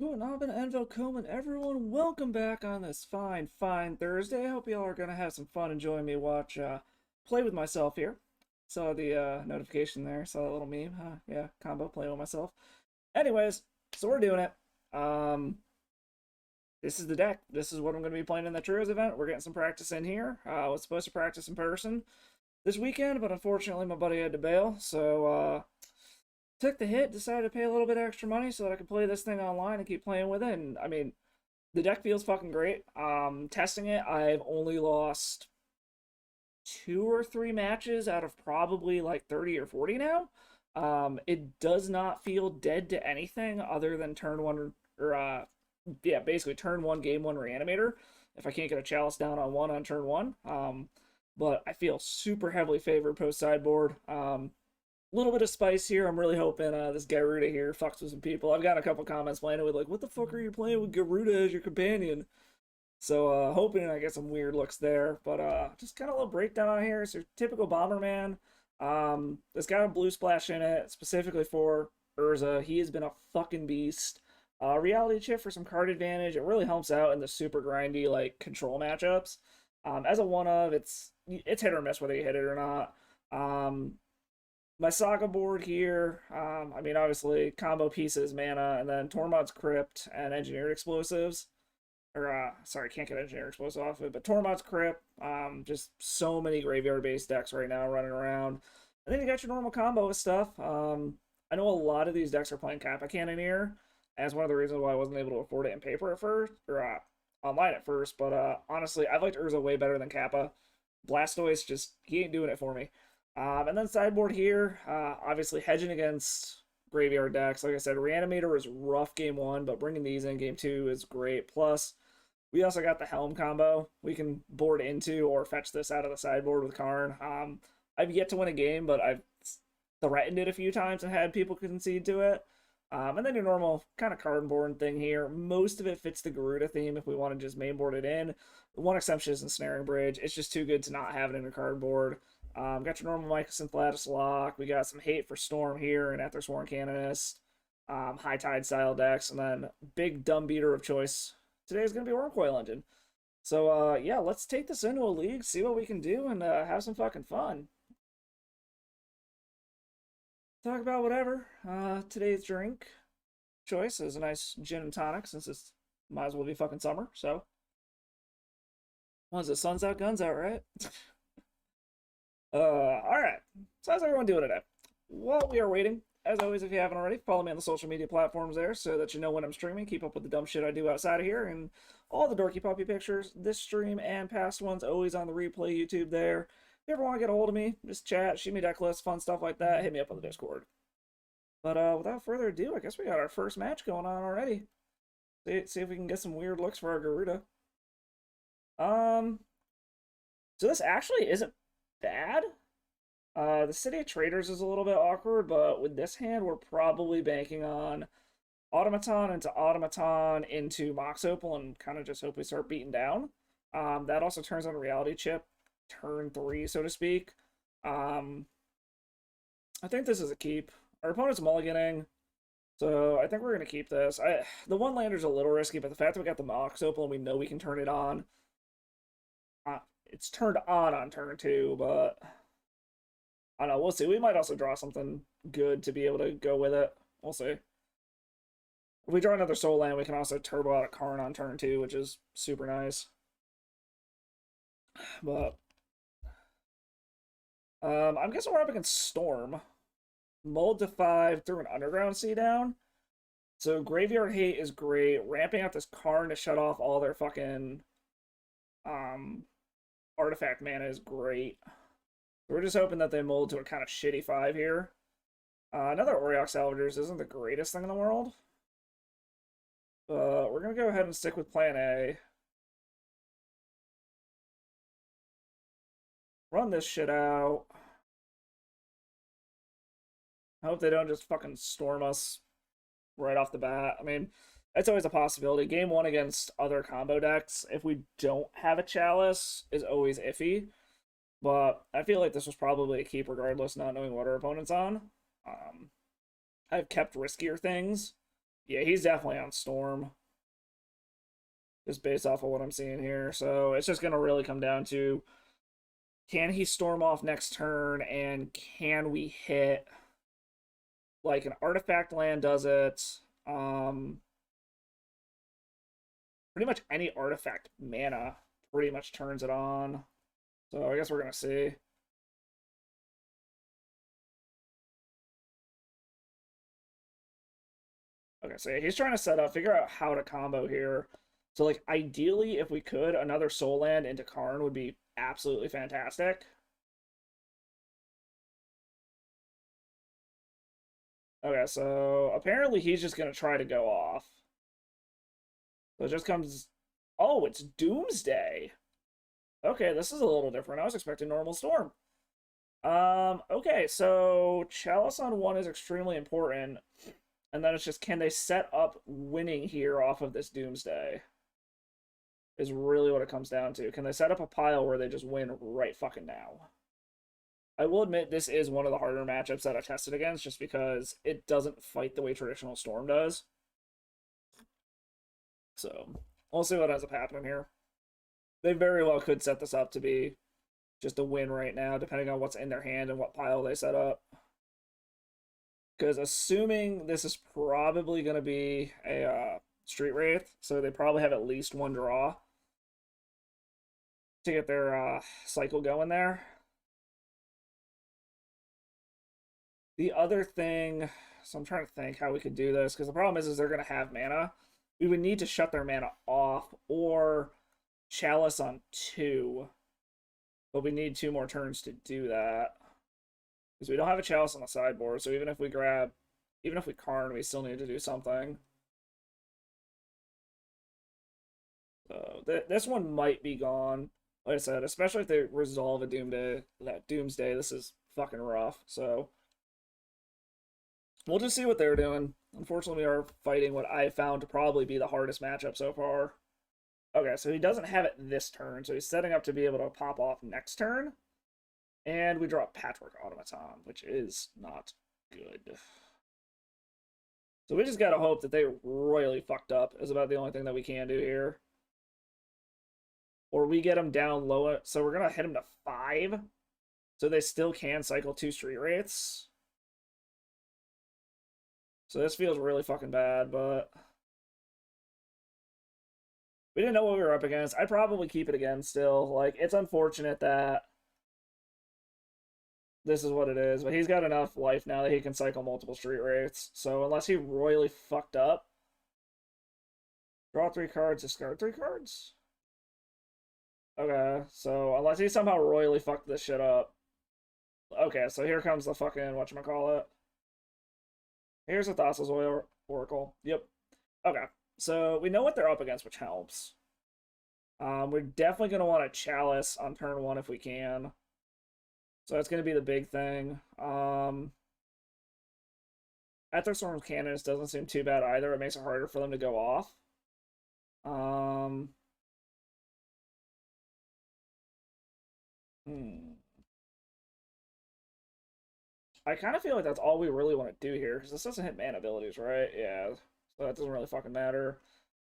Guten Abend and willkommen, everyone. Welcome back on this fine Thursday. I hope y'all are gonna have some fun enjoying me watch play with myself here. Saw the notification there. Saw that little meme. Yeah, combo playing with myself. Anyways, so we're doing it. This is the deck. This is what I'm gonna be playing in the Trios event. We're getting some practice in here. I was supposed to practice in person this weekend, but unfortunately my buddy had to bail. So took the hit, decided to pay a little bit extra money so that I could play this thing online and keep playing with it. And I mean, the deck feels fucking great. Testing it, I've only lost 2 or 3 matches out of probably like 30 or 40 now. It does not feel dead to anything other than turn one or yeah, basically turn one, game one reanimator. If I can't get a chalice down on one on turn one. But I feel super heavily favored post sideboard. Little bit of spice here. I'm really hoping this Gyruda here fucks with some people. I've got a couple comments playing with like, what the fuck are you playing with Gyruda as your companion? So hoping I get some weird looks there. But just kind of a little breakdown on here. It's your typical Bomberman. It's got a blue splash in it, specifically for Urza. He has been a fucking beast. Reality chip for some card advantage. It really helps out in the super grindy like control matchups. As a one of, it's hit or miss whether you hit it or not. My Saga board here, I mean, obviously, combo pieces, mana, and then Tormod's Crypt and Engineered Explosives. Or, sorry, can't get Engineered Explosives off of it, but Tormod's Crypt, just so many graveyard-based decks right now running around. And then you got your normal combo of stuff. I know a lot of these decks are playing Kappa Cannoneer, and it's one of the reasons why I wasn't able to afford it in paper at first, or online at first, but honestly, I liked Urza way better than Kappa. Blastoise, just, he ain't doing it for me. And then sideboard here, obviously hedging against graveyard decks. Like I said, Reanimator is rough game one, but bringing these in game two is great. Plus, we also got the Helm combo. We can board into or fetch this out of the sideboard with Karn. I've yet to win a game, but I've threatened it a few times and had people concede to it. And then your normal kind of cardboard thing here. Most of it fits the Gyruda theme if we want to just mainboard it in. One exception is Ensnaring Bridge. It's just too good to not have it in a cardboard. Got your normal Mycosynth Lattice Lock. We got some hate for Storm here and Ethersworn Canonist. High Tide style decks. And then big dumb beater of choice today is going to be Wurmcoil Engine. So, yeah, let's take this into a league, see what we can do, and have some fucking fun. Talk about whatever. Today's drink choice is a nice gin and tonic since it's might as well be fucking summer. So, once the sun's out, guns out, right? Alright. So how's everyone doing today? While we are waiting, as always, if you haven't already, follow me on the social media platforms there so that you know when I'm streaming. Keep up with the dumb shit I do outside of here and all the dorky puppy pictures. This stream and past ones always on the replay YouTube there. If you ever want to get a hold of me, just chat, shoot me deck lists, fun stuff like that, hit me up on the Discord. But without further ado, I guess we got our first match going on already. See if we can get some weird looks for our Gyruda. So this actually isn't bad. The City of Traders is a little bit awkward, but with this hand, we're probably banking on Automaton into Mox Opal and kind of just hope we start beating down. That also turns on Reality Chip, turn 3, so to speak. I think this is a keep. Our opponent's mulliganing, so I think we're going to keep this. The one lander's a little risky, but the fact that we got the Mox Opal and we know we can turn it on, it's turned on turn 2, but I don't know, we'll see. We might also draw something good to be able to go with it. We'll see. If we draw another Soul Land, we can also turbo out a Karn on turn 2, which is super nice. But I'm guessing we're up against Storm. Mold to 5 through an Underground Sea down. So Graveyard Hate is great. Ramping out this Karn to shut off all their fucking artifact mana is great. We're just hoping that they mold to a kind of shitty 5 here. Another Auriok Salvagers isn't the greatest thing in the world. We're going to go ahead and stick with plan A. Run this shit out. I hope they don't just fucking storm us right off the bat. I mean, that's always a possibility. Game 1 against other combo decks, if we don't have a Chalice, is always iffy. But I feel like this was probably a keep regardless, not knowing what our opponent's on. I've kept riskier things. Yeah, he's definitely on Storm, just based off of what I'm seeing here. So it's just going to really come down to, can he storm off next turn, and can we hit like an artifact land does it? Pretty much any artifact mana pretty much turns it on. So I guess we're going to see. Okay, so yeah, he's trying to set up, figure out how to combo here. So, like, ideally, if we could, another Soul Land into Karn would be absolutely fantastic. Okay, so apparently he's just going to try to go off. So it just comes... Oh, it's Doomsday. Okay, this is a little different. I was expecting normal Storm. Okay, so Chalice on 1 is extremely important. And then it's just, can they set up winning here off of this Doomsday? Is really what it comes down to. Can they set up a pile where they just win right fucking now? I will admit this is one of the harder matchups that I tested against, just because it doesn't fight the way traditional Storm does. So we'll see what ends up happening here. They very well could set this up to be just a win right now, depending on what's in their hand and what pile they set up. Because assuming this is probably going to be a Street Wraith, so they probably have at least one draw to get their cycle going there. The other thing, so I'm trying to think how we could do this, because the problem is they're going to have mana. We would need to shut their mana off, or Chalice on 2. But we need 2 more turns to do that. Because we don't have a Chalice on the sideboard, so even if we Karn, we still need to do something. So this one might be gone. Like I said, especially if they resolve a Doomsday, this is fucking rough. So we'll just see what they're doing. Unfortunately, we are fighting what I found to probably be the hardest matchup so far. Okay, so he doesn't have it this turn, so he's setting up to be able to pop off next turn. And we draw Patchwork Automaton, which is not good. So we just gotta hope that they royally fucked up, is about the only thing that we can do here. Or we get them down low, so we're gonna hit them to 5. So they still can cycle 2 Street Wraiths. So this feels really fucking bad, but we didn't know what we were up against. I'd probably keep it again still. Like, it's unfortunate that this is what it is, but he's got enough life now that he can cycle multiple Street Wraiths. So unless he royally fucked up, draw 3 cards, discard 3 cards? Okay, so unless he somehow royally fucked this shit up. Okay, so here comes the fucking whatchamacallit. Here's a Thassa's Oracle. Yep. Okay, so we know what they're up against, which helps. We're definitely going to want a Chalice on turn 1 if we can. So that's going to be the big thing. Storm's Cannons doesn't seem too bad either. It makes it harder for them to go off. I kind of feel like that's all we really want to do here, because this doesn't hit mana abilities, right? Yeah, so that doesn't really fucking matter.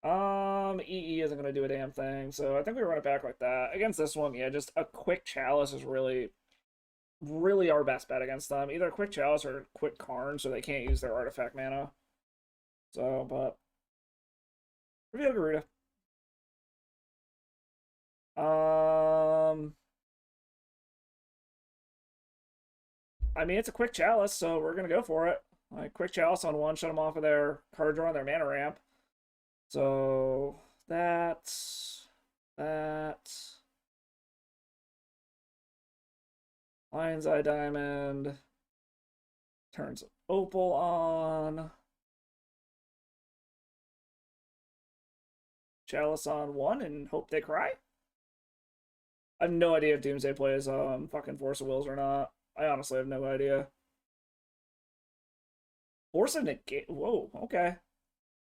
EE isn't going to do a damn thing, so I think we run it back like that. Against this one, yeah, just a quick Chalice is really our best bet against them. Either a quick Chalice or a quick Karn, so they can't use their artifact mana. So, but reveal Gyruda. I mean, it's a quick Chalice, so we're gonna go for it. Like, quick Chalice on 1, shut them off of their card draw and their mana ramp. So that's that. Lion's Eye Diamond turns Opal on. Chalice on 1 and hope they cry. I have no idea if Doomsday plays fucking Force of Wills or not. I honestly have no idea. Force of Negate. Whoa, okay.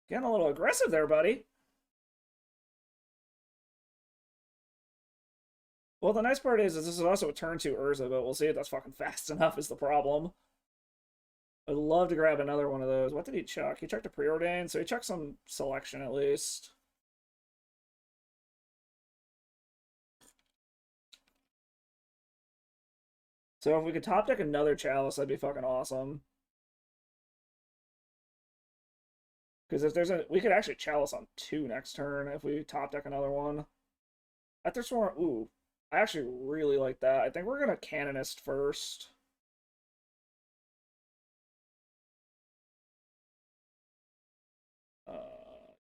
Getting a little aggressive there, buddy. Well, the nice part is this is also a turn 2 Urza, but we'll see if that's fucking fast enough is the problem. I'd love to grab another one of those. What did he chuck? He chucked a preordain, so he chucked some selection at least. So if we could top deck another chalice, that'd be fucking awesome. Because if there's we could actually chalice on 2 next turn if we top deck another one. At this one, ooh, I actually really like that. I think we're gonna Canonist first.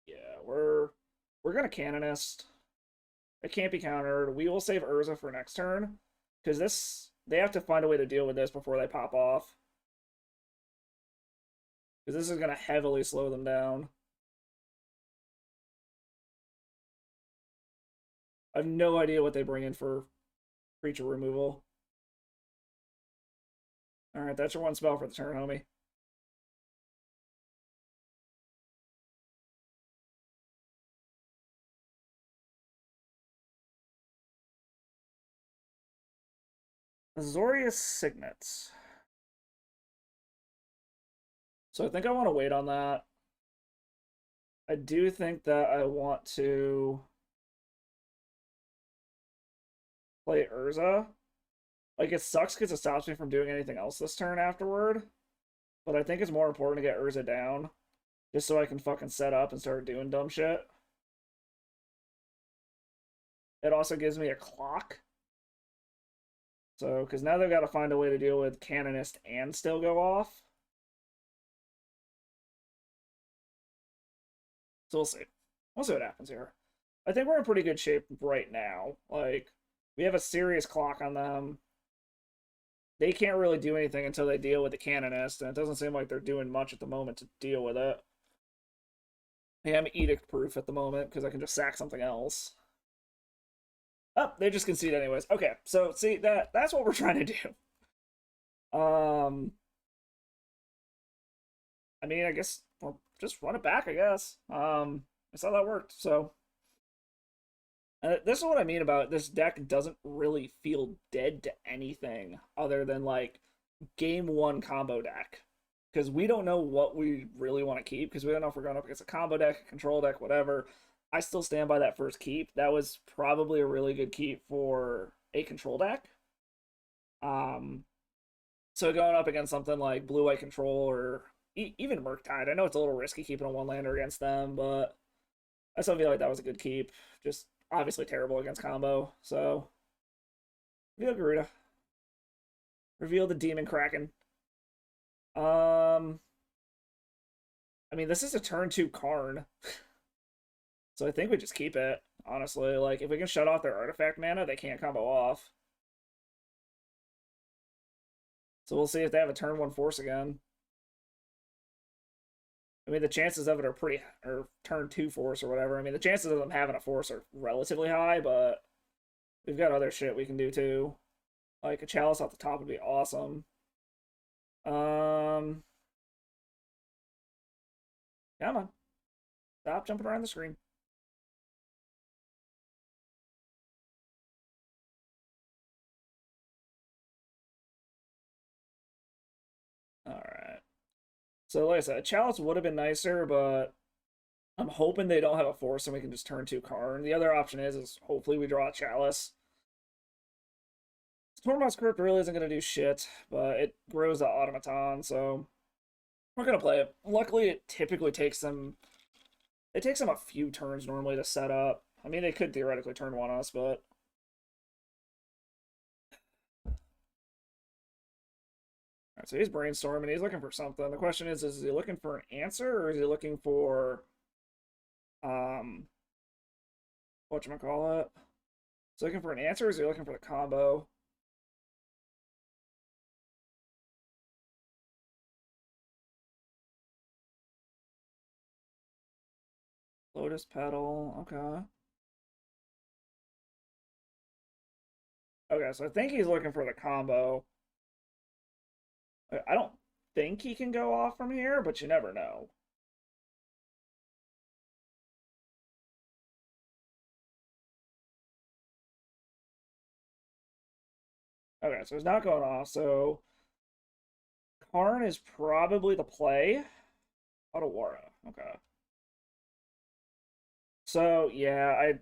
Yeah, we're gonna Canonist. It can't be countered. We will save Urza for next turn because they have to find a way to deal with this before they pop off. Because this is gonna heavily slow them down. I have no idea what they bring in for creature removal. Alright, that's your one spell for the turn, homie. Azorius Signets. So I think I want to wait on that. I do think that I want to play Urza. Like, it sucks because it stops me from doing anything else this turn afterward. But I think it's more important to get Urza down. Just so I can fucking set up and start doing dumb shit. It also gives me a clock. So, because now they've got to find a way to deal with Canonist and still go off. So we'll see. We'll see what happens here. I think we're in pretty good shape right now. Like, we have a serious clock on them. They can't really do anything until they deal with the Canonist, and it doesn't seem like they're doing much at the moment to deal with it. Yeah, I'm edict proof at the moment because I can just sack something else. Oh, they just concede anyways. Okay, so see that's what we're trying to do. I mean, I guess we'll just run it back. I guess. That's how that worked. So this is what I mean about this deck doesn't really feel dead to anything other than like game one combo deck. Because we don't know what we really want to keep, because we don't know if we're going up against a combo deck, a control deck, whatever. I still stand by that first keep. That was probably a really good keep for a control deck. So going up against something like blue-white control or even Murktide, I know it's a little risky keeping a one-lander against them, but I still feel like that was a good keep. Just obviously terrible against combo. So reveal Gyruda. Reveal the Demon Kraken. I mean, this is a turn 2 Karn. So I think we just keep it, honestly. Like, if we can shut off their artifact mana, they can't combo off. So we'll see if they have a turn 1 force again. I mean, the chances of it are pretty, or turn 2 force or whatever. I mean, the chances of them having a force are relatively high, but we've got other shit we can do too. Like, a chalice off the top would be awesome. Come on. Stop jumping around the screen. Alright. So, like I said, a chalice would have been nicer, but I'm hoping they don't have a force and we can just turn 2 Karn. The other option is hopefully we draw a chalice. Tormod's Crypt really isn't going to do shit, but it grows the automaton, so we're going to play it. Luckily, it typically takes them... It takes them a few turns normally to set up. I mean, they could theoretically turn 1 us, but... Alright, so he's brainstorming. He's looking for something. The question is he looking for an answer, or is he looking for... whatchamacallit? Is he looking for an answer, or is he looking for the combo? Lotus Petal, okay. Okay, so I think he's looking for the combo. I don't think he can go off from here, but you never know. Okay, so he's not going off, so Karn is probably the play. Otawara. Okay. So, yeah,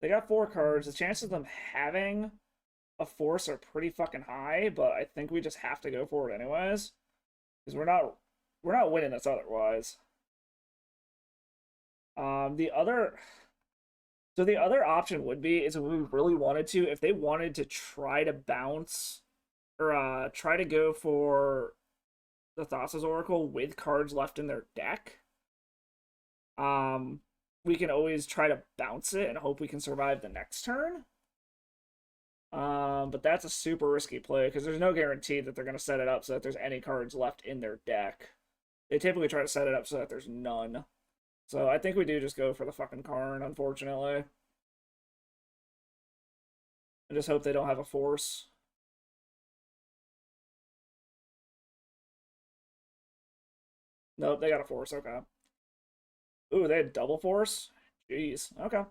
they got 4 cards. The chances of them having a force are pretty fucking high, but I think we just have to go for it anyways. Because we're not winning this otherwise. The other So the other option would be is if we really wanted to, if they wanted to try to bounce or try to go for the Thassa's Oracle with cards left in their deck, we can always try to bounce it and hope we can survive the next turn. But that's a super risky play because there's no guarantee that they're going to set it up so that there's any cards left in their deck. They typically try to set it up so that there's none. So I think we do just go for the fucking Karn, unfortunately. I just hope they don't have a force. Nope, they got a force, okay. Ooh, they had double force? Jeez, okay.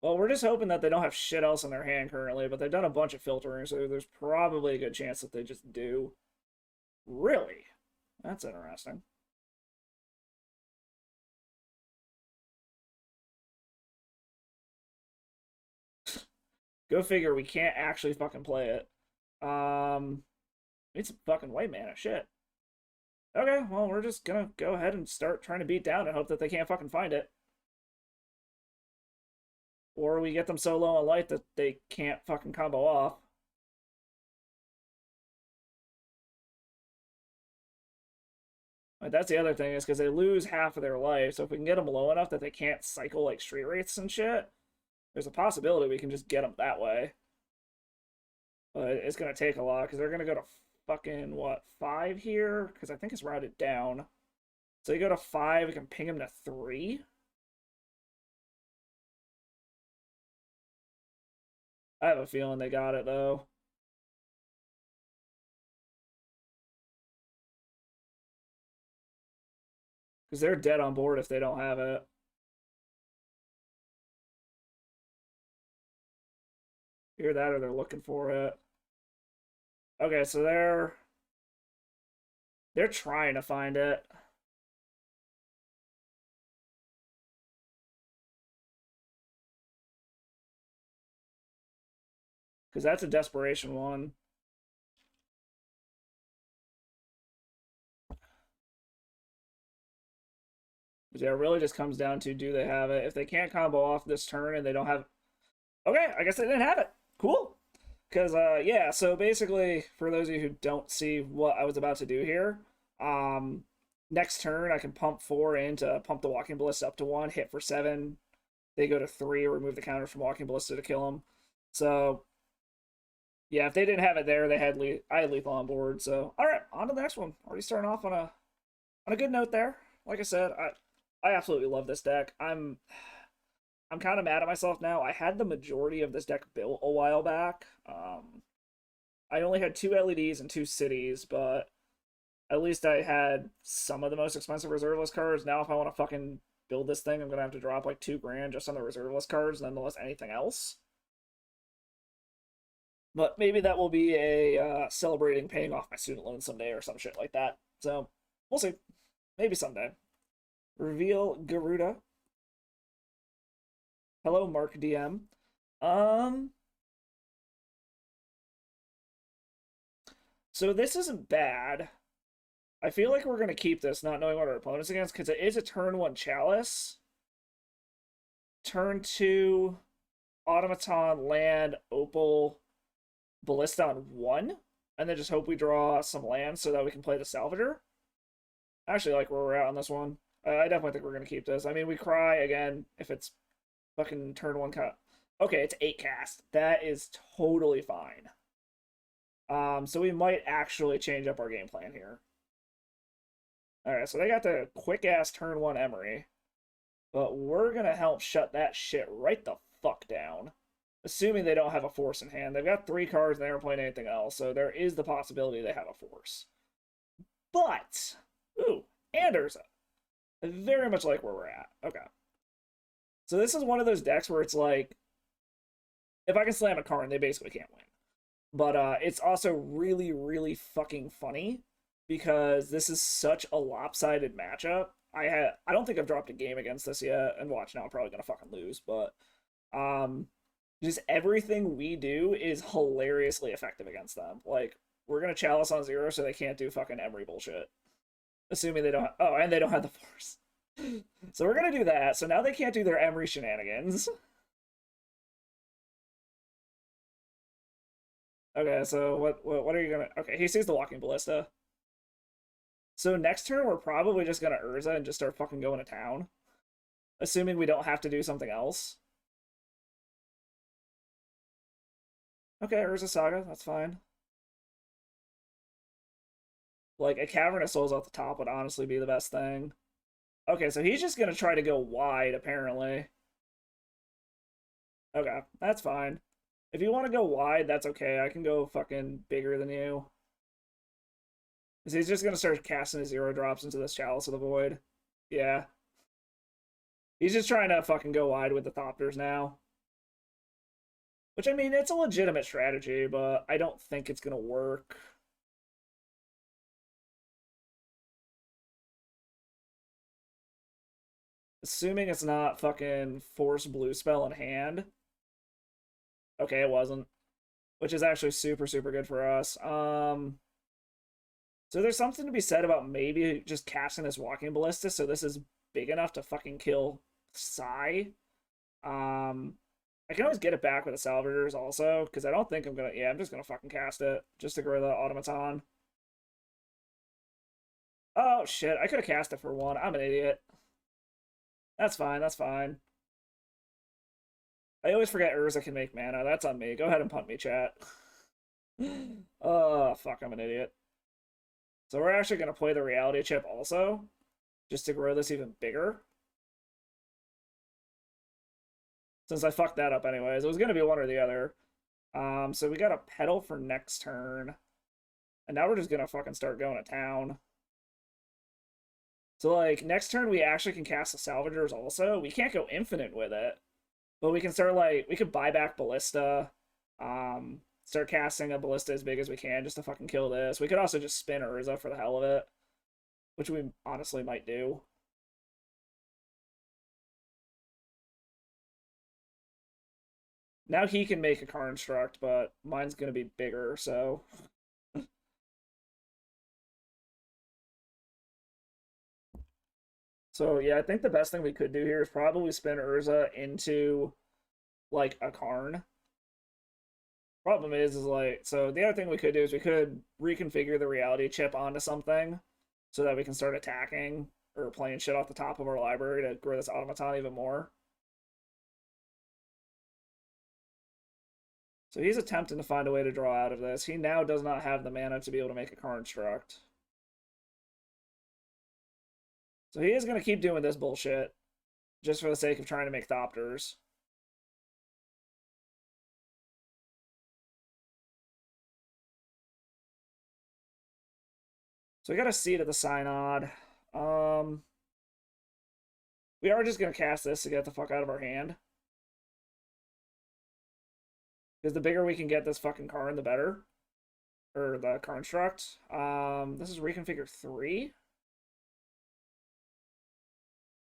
Well, we're just hoping that they don't have shit else in their hand currently, but they've done a bunch of filtering, so there's probably a good chance that they just do. Really? That's interesting. Go figure, we can't actually fucking play it. Need some fucking white mana, shit. Okay, well, we're just gonna go ahead and start trying to beat down and hope that they can't fucking find it. Or we get them so low on light that they can't fucking combo off. Like, that's the other thing, is because they lose half of their life, so if we can get them low enough that they can't cycle like street wraiths and shit, there's a possibility we can just get them that way. But it's going to take a lot, because they're going to go to fucking, what, 5 here? Because I think it's routed down. So you go to 5, we can ping him to 3. I have a feeling they got it, though. Because they're dead on board if they don't have it. Either that or they're looking for it. Okay, so they're trying to find it. Because that's a desperation one. But yeah, it really just comes down to, do they have it? If they can't combo off this turn and they don't have... Okay, I guess they didn't have it. Cool. Because, yeah, so basically, for those of you who don't see what I was about to do here, next turn I can pump 4 in to pump the Walking Ballista up to 1, hit for 7. They go to 3, remove the counter from Walking Ballista to kill them. So, yeah, if they didn't have it there, I had lethal on board. So, all right, on to the next one. Already starting off on a good note there. Like I said, I absolutely love this deck. I'm kind of mad at myself now. I had the majority of this deck built a while back. I only had 2 LEDs and 2 cities, but at least I had some of the most expensive reserve list cards. Now, if I want to fucking build this thing, I'm going to have to drop like $2 grand just on the reserve list cards, nonetheless anything else. But maybe that will be a celebrating paying off my student loan someday or some shit like that. So, we'll see. Maybe someday. Reveal Gyruda. Hello, Mark DM. So this isn't bad. I feel like we're going to keep this, not knowing what our opponent's against, because it is a turn 1 Chalice. Turn 2 Automaton, Land, Opal, Ballista on 1. And then just hope we draw some lands so that we can play the Salvager. I actually like where we're at on this one. I definitely think we're going to keep this. I mean, we cry again if it's fucking turn 1 cut. Okay, it's 8 cast. That is totally fine. So we might actually change up our game plan here. Alright, so they got the quick-ass turn 1 Emery. But we're going to help shut that shit right the fuck down. Assuming they don't have a force in hand. They've got 3 cards and they aren't playing anything else, so there is the possibility they have a force. But, ooh, and Urza. I very much like where we're at. Okay. So this is one of those decks where it's like, if I can slam a Karn, they basically can't win. But it's also really, really fucking funny because this is such a lopsided matchup. I don't think I've dropped a game against this yet, and watch now I'm probably gonna fucking lose, but um just everything we do is hilariously effective against them. Like we're gonna chalice on zero so they can't do fucking Emery bullshit. Assuming they don't oh, and they don't have the force. So we're gonna do that. So now they can't do their Emery shenanigans. Okay, so what are you gonna? Okay, he sees the walking ballista. So next turn we're probably just gonna Urza and just start fucking going to town, assuming we don't have to do something else. Okay, Urza Saga, that's fine. Like a Cavernous Souls off the top would honestly be the best thing. Okay, so he's just gonna try to go wide apparently. Okay, that's fine. If you want to go wide, that's okay. I can go fucking bigger than you. Because he's just gonna start casting his zero drops into this Chalice of the Void. Yeah. He's just trying to fucking go wide with the Thopters now. Which, I mean, it's a legitimate strategy, but I don't think it's gonna work. Assuming it's not fucking Force Blue Spell in hand. Okay, it wasn't. Which is actually super, super good for us. So there's something to be said about maybe just casting this Walking Ballista so this is big enough to fucking kill Psy. I can always get it back with the Salvagers also, because I don't think I'm gonna... Yeah, I'm just gonna fucking cast it, just to grow the Automaton. Oh, shit, I could have cast it for one. I'm an idiot. That's fine, that's fine. I always forget Urza can make mana. That's on me. Go ahead and punt me, chat. Oh, fuck, I'm an idiot. So we're actually going to play the reality chip also, just to grow this even bigger. Since I fucked that up anyways. It was going to be one or the other. So we got a pedal for next turn. And now we're just going to fucking start going to town. So, like, next turn we actually can cast the Salvagers also. We can't go infinite with it. But we can start, like, we could buy back Ballista. Start casting a Ballista as big as we can just to fucking kill this. We could also just spin Urza for the hell of it. Which we honestly might do. Now he can make a Construct, but mine's going to be bigger, so... So, yeah, I think the best thing we could do here is probably spin Urza into, like, a Karn. Problem is like, so the other thing we could do is we could reconfigure the reality chip onto something so that we can start attacking or playing shit off the top of our library to grow this automaton even more. So he's attempting to find a way to draw out of this. He now does not have the mana to be able to make a construct. So he is going to keep doing this bullshit just for the sake of trying to make Thopters. So we got a seed at the Synod. We are just going to cast this to get the fuck out of our hand. Because the bigger we can get this fucking Karn, the better. Or the construct. This is reconfigure 3.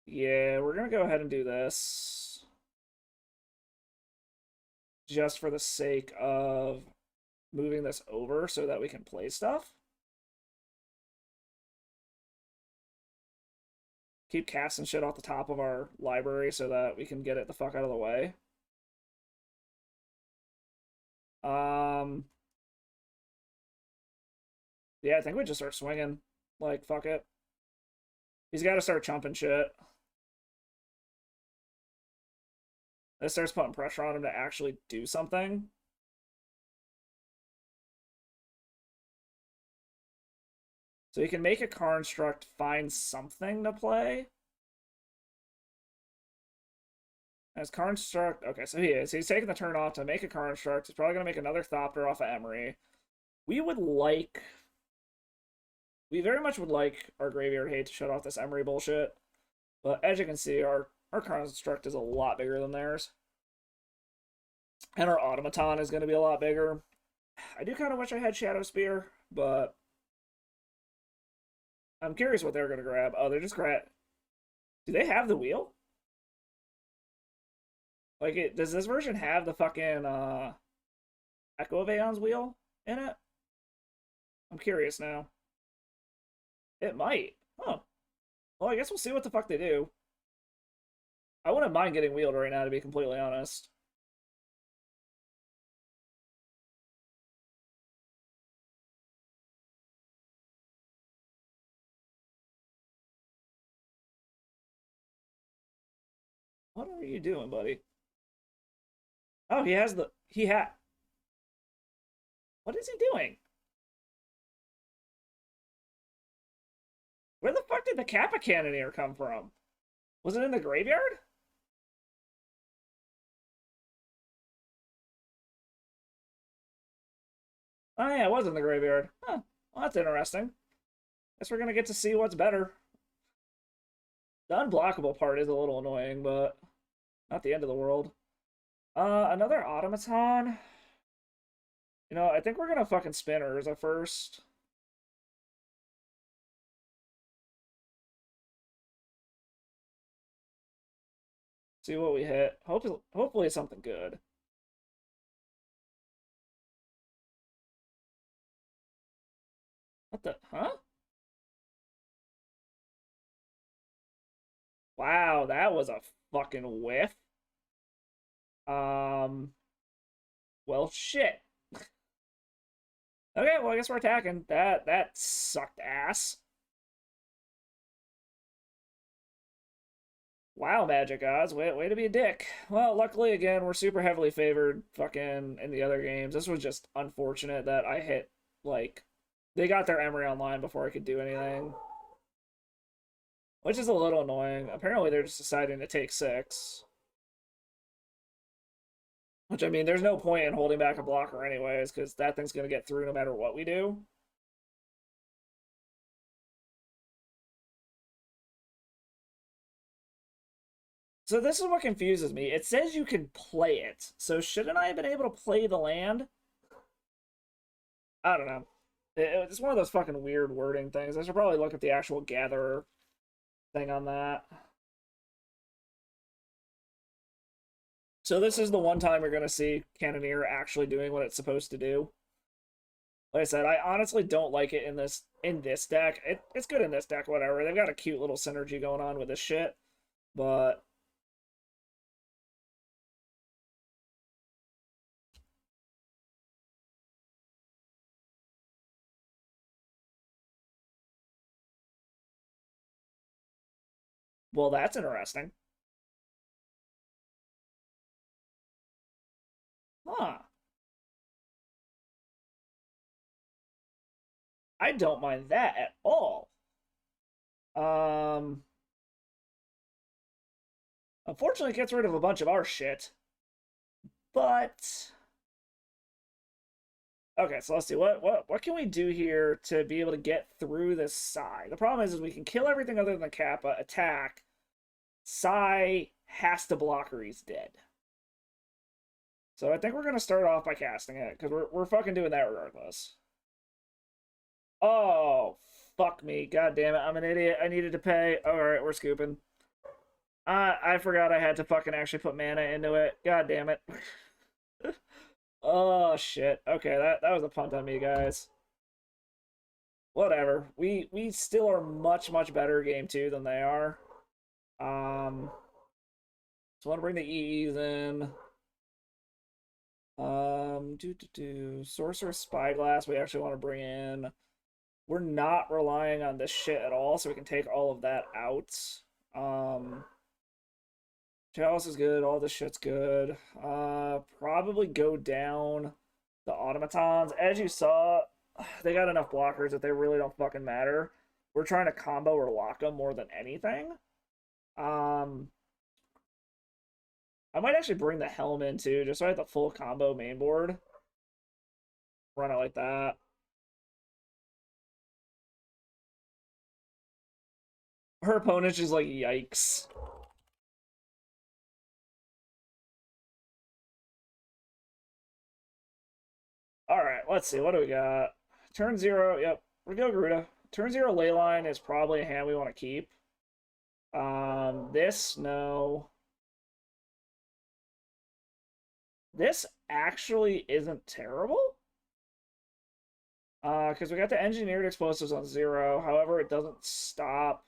Yeah, we're gonna go ahead and do this. Just for the sake of moving this over so that we can play stuff. Keep casting shit off the top of our library so that we can get it the fuck out of the way. Yeah, I think we just start swinging. Like, fuck it. He's got to start chumping shit. This starts putting pressure on him to actually do something. So he can make a construct, find something to play. As construct, okay, so he is. He's taking the turn off to make a construct. He's probably going to make another Thopter off of Emery. We very much would like our Graveyard Hate to shut off this Emery bullshit. But as you can see, our construct is a lot bigger than theirs. And our Automaton is going to be a lot bigger. I do kind of wish I had Shadow Spear, but I'm curious what they're gonna grab. Oh, they're just grab. Do they have the wheel? Like, does this version have the fucking Echo of Aeon's wheel in it? I'm curious now. It might. Huh. Well, I guess we'll see what the fuck they do. I wouldn't mind getting wheeled right now, to be completely honest. What are you doing, buddy? Oh, he has the... He had... What is he doing? Where the fuck did the Kappa Cannoneer come from? Was it in the graveyard? Oh yeah, it was in the graveyard. Huh. Well, that's interesting. Guess we're gonna get to see what's better. The unblockable part is a little annoying, but not the end of the world. Another automaton. You know, I think we're gonna fucking spin Urza first. See what we hit. Hopefully something good. What the? Huh? Wow, that was a fucking whiff. Um, well, shit. Okay, well, I guess we're attacking. That sucked ass. Wow, Magic Odds. Way to be a dick. Well, luckily, again, we're super heavily favored fucking in the other games. This was just unfortunate that I hit, like, they got their Emery online before I could do anything. Which is a little annoying. Apparently, they're just deciding to take 6. Which, I mean, there's no point in holding back a blocker anyways, because that thing's going to get through no matter what we do. So this is what confuses me. It says you can play it. So shouldn't I have been able to play the land? I don't know. It's one of those fucking weird wording things. I should probably look at the actual gatherer thing on that. So this is the one time you're going to see Cannoneer actually doing what it's supposed to do. Like I said, I honestly don't like it in this deck. It's good in this deck, whatever. They've got a cute little synergy going on with this shit. But well, that's interesting. Huh. I don't mind that at all. Um, Unfortunately, it gets rid of a bunch of our shit. But okay, so let's see what can we do here to be able to get through this Psy. The problem is we can kill everything other than the Kappa, attack. Psy has to block or he's dead. So I think we're gonna start off by casting it because we're fucking doing that regardless. Oh fuck me, god damn it, I'm an idiot. I needed to pay. All right, we're scooping. I forgot I had to fucking actually put mana into it. God damn it. Oh shit. Okay, that was a punt on me, guys. Whatever. We still are much better game 2 than they are. So I want to bring the EEs in. Sorcerer Spyglass we actually want to bring in. We're not relying on this shit at all, so we can take all of that out. Chalice is good, all this shit's good. Probably go down the automatons. As you saw, they got enough blockers that they really don't fucking matter. We're trying to combo or lock them more than anything. I might actually bring the helm in too, just so I have the full combo main board. Run it like that. Her opponent's just like, yikes. Alright, let's see. What do we got? Turn 0. Yep. We go Gyruda. Turn 0 Leyline is probably a hand we want to keep. This, no. This actually isn't terrible. Because we got the engineered explosives on 0. However, it doesn't stop.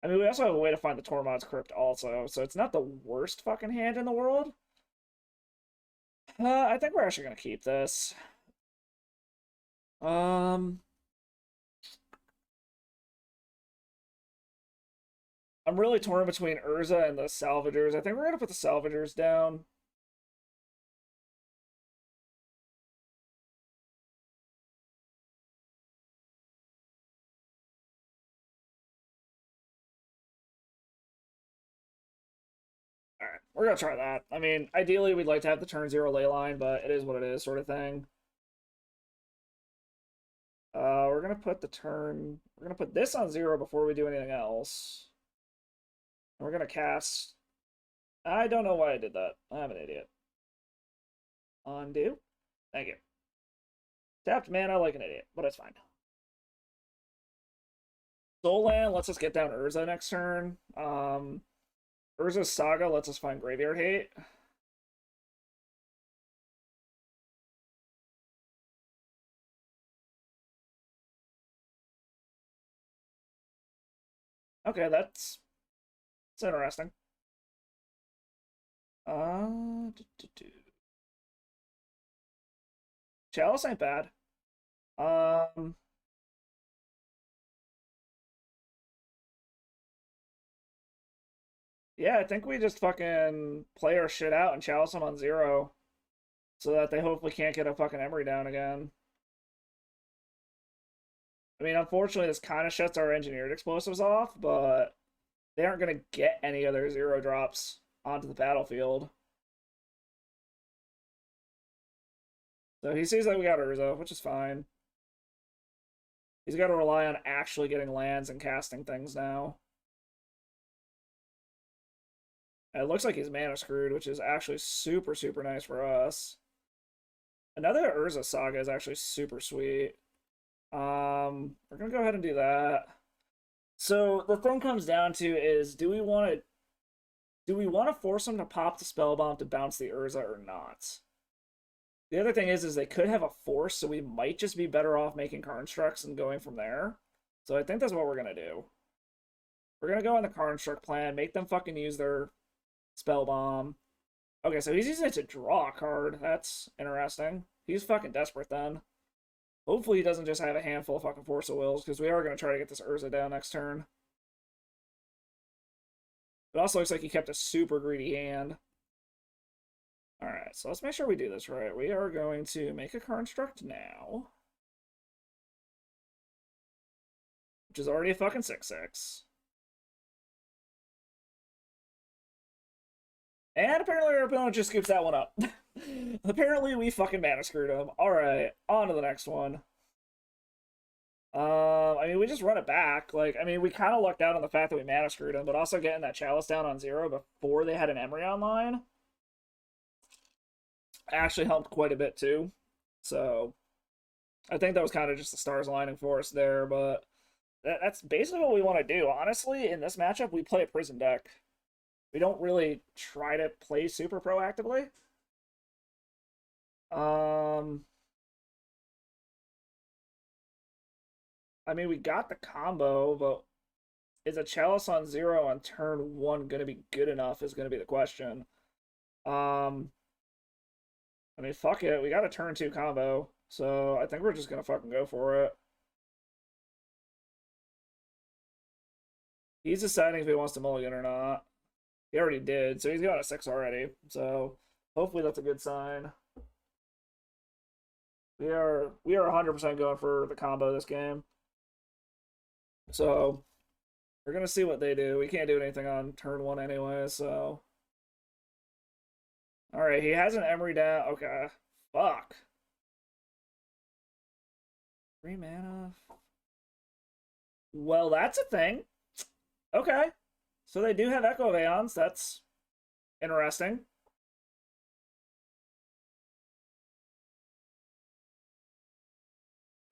I mean, we also have a way to find the Tormod's Crypt also, so it's not the worst fucking hand in the world. I think we're actually going to keep this. I'm really torn between Urza and the Salvagers. I think we're going to put the Salvagers down. Alright, we're going to try that. I mean, ideally, we'd like to have the turn 0 Leyline, but it is what it is, sort of thing. We're going to put the turn... We're going to put this on 0 before we do anything else. And we're going to cast... I don't know why I did that. I'm an idiot. Undo. Thank you. Tapped mana like an idiot, but it's fine. Soulland lets us get down Urza next turn. Urza's Saga lets us find Graveyard Hate. Okay, that's interesting. Chalice ain't bad. Yeah, I think we just fucking play our shit out and chalice them on 0. So that they hopefully can't get a fucking Emery down again. I mean, unfortunately, this kind of shuts our engineered explosives off, but they aren't going to get any other 0 drops onto the battlefield. So he sees that we got Urza, which is fine. He's got to rely on actually getting lands and casting things now. It looks like he's mana screwed, which is actually super, super nice for us. Another Urza Saga is actually super sweet. We're gonna go ahead and do that. So the thing comes down to is, do we want to force him to pop the spell bomb to bounce the Urza or not? The other thing is they could have a force, so we might just be better off making constructs and going from there. So I think that's what we're gonna do. We're gonna go on the construct plan, make them fucking use their spell bomb. Okay, so he's using it to draw a card. That's interesting. He's fucking desperate then. Hopefully he doesn't just have a handful of fucking Force of Wills, because we are going to try to get this Urza down next turn. It also looks like he kept a super greedy hand. Alright, so let's make sure we do this right. We are going to make a construct now. Which is already a fucking 6/6. And apparently our opponent just scoops that one up. Apparently we fucking mana screwed him. Alright, on to the next one. I mean, we just run it back. Like, I mean, we kind of lucked out on the fact that we mana screwed him, but also getting that Chalice down on 0 before they had an Emery online actually helped quite a bit too. So, I think that was kind of just the stars aligning for us there, but that's basically what we want to do. Honestly, in this matchup, we play a prison deck. We don't really try to play super proactively. I mean, we got the combo, but is a Chalice on 0 on turn 1 going to be good enough is going to be the question. I mean, fuck it. We got a turn 2 combo, so I think we're just going to fucking go for it. He's deciding if he wants to mulligan or not. He already did, so he's got a 6 already. So hopefully that's a good sign. We are 100% going for the combo this game. So we're gonna see what they do. We can't do anything on turn 1 anyway, so. Alright, he has an Emery down. Okay. Fuck. 3 mana. Well, that's a thing. Okay. So they do have Echo of Aeons. That's interesting.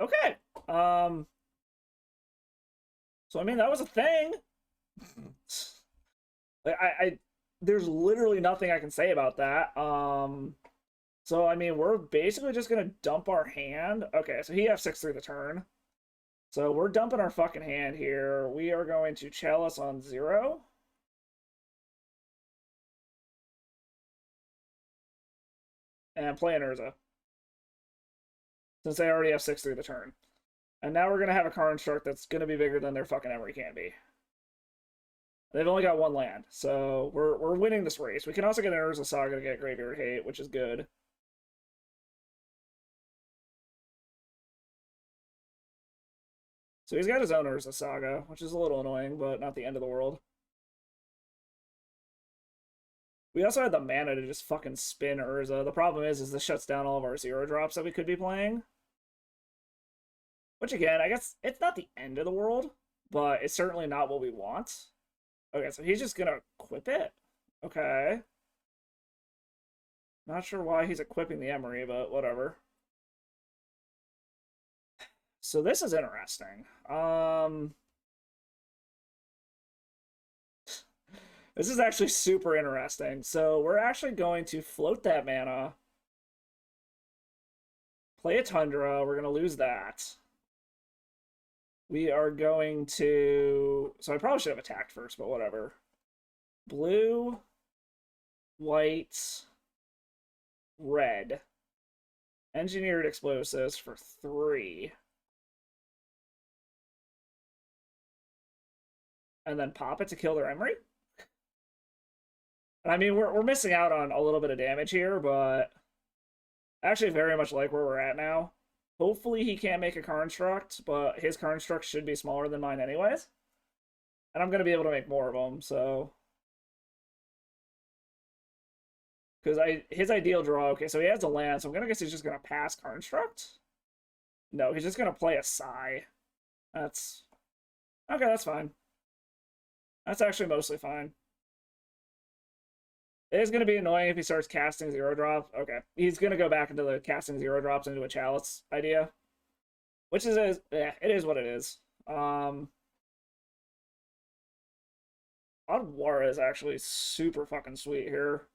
Okay. So I mean that was a thing. Like there's literally nothing I can say about that. So I mean we're basically just gonna dump our hand. Okay, so he F6 through the turn. So we're dumping our fucking hand here. We are going to Chalice on 0. And play an Urza. Since they already have 6 through the turn. And now we're going to have a construct that's going to be bigger than their fucking Emery can be. They've only got 1 land, so we're winning this race. We can also get an Urza Saga to get Graveyard Hate, which is good. So he's got his own Urza Saga, which is a little annoying, but not the end of the world. We also had the mana to just fucking spin Urza. The problem is this shuts down all of our 0 drops that we could be playing. Which again, I guess it's not the end of the world, but it's certainly not what we want. Okay, so he's just gonna equip it. Okay. Not sure why he's equipping the Emery, but whatever. So this is interesting. This is actually super interesting. So we're actually going to float that mana. Play a Tundra. We're going to lose that. We are going to... So I probably should have attacked first, but whatever. Blue, white, red. Engineered explosives for 3. And then pop it to kill their Emery? I mean, we're missing out on a little bit of damage here, but I actually very much like where we're at now. Hopefully he can't make a construct, but his construct should be smaller than mine anyways. And I'm going to be able to make more of them, so... Because his ideal draw... Okay, so he has a land, so I'm going to guess he's just going to pass construct? No, he's just going to play a Psy. That's... Okay, that's fine. That's actually mostly fine. It is going to be annoying if he starts casting 0 drops. Okay. He's going to go back into the casting 0 drops into a Chalice idea. Which is, yeah, it is what it is. Odwara is actually super fucking sweet here.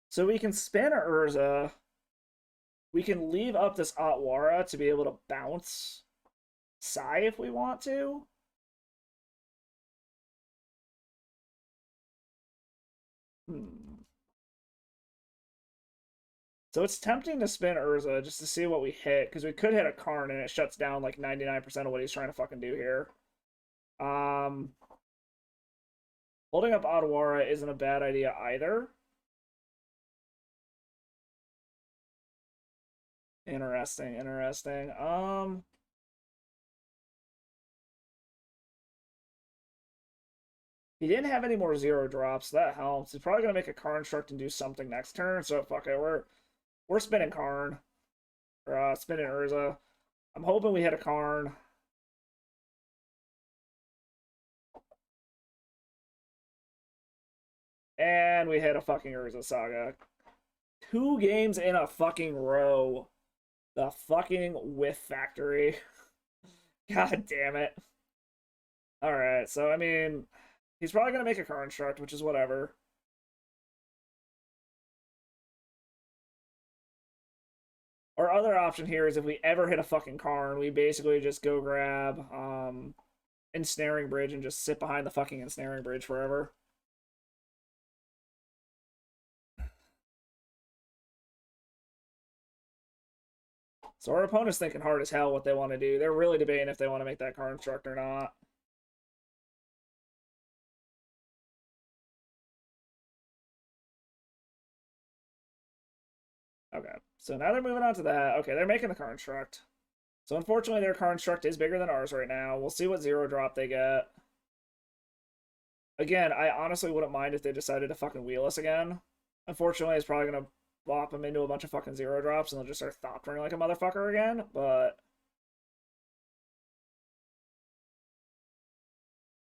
So we can spin Urza. We can leave up this Otwara to be able to bounce Psy if we want to. So it's tempting to spin Urza just to see what we hit, because we could hit a Karn and it shuts down like 99% of what he's trying to fucking do here. Holding up Otwara isn't a bad idea either. Interesting, interesting. He didn't have any more 0 drops, so that helps. He's probably gonna make a construct and do something next turn, so fuck it, we're spinning Karn. Or spinning Urza. I'm hoping we hit a Karn. And we hit a fucking Urza Saga. 2 games in a fucking row. The fucking whiff factory. God damn it. Alright, so I mean, he's probably going to make a construct, which is whatever. Our other option here is if we ever hit a fucking Karn, we basically just go grab Ensnaring Bridge and just sit behind the fucking Ensnaring Bridge forever. So our opponent's thinking hard as hell what they want to do. They're really debating if they want to make that construct or not. Okay, so now they're moving on to that. Okay, they're making the construct. So unfortunately their construct is bigger than ours right now. We'll see what 0 drop they get. Again, I honestly wouldn't mind if they decided to fucking wheel us again. Unfortunately, it's probably going to bop them into a bunch of fucking 0 drops and they'll just start thoptering like a motherfucker again, but...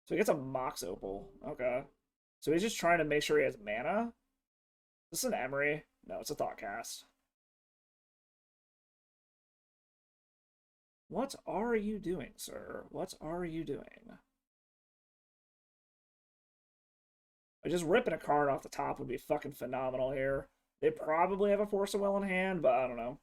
So he gets a Mox Opal. Okay. So he's just trying to make sure he has mana. Is this an Emery? No, it's a Thoughtcast. What are you doing, sir? What are you doing? Just ripping a card off the top would be fucking phenomenal here. They probably have a Force of Will in hand, but I don't know.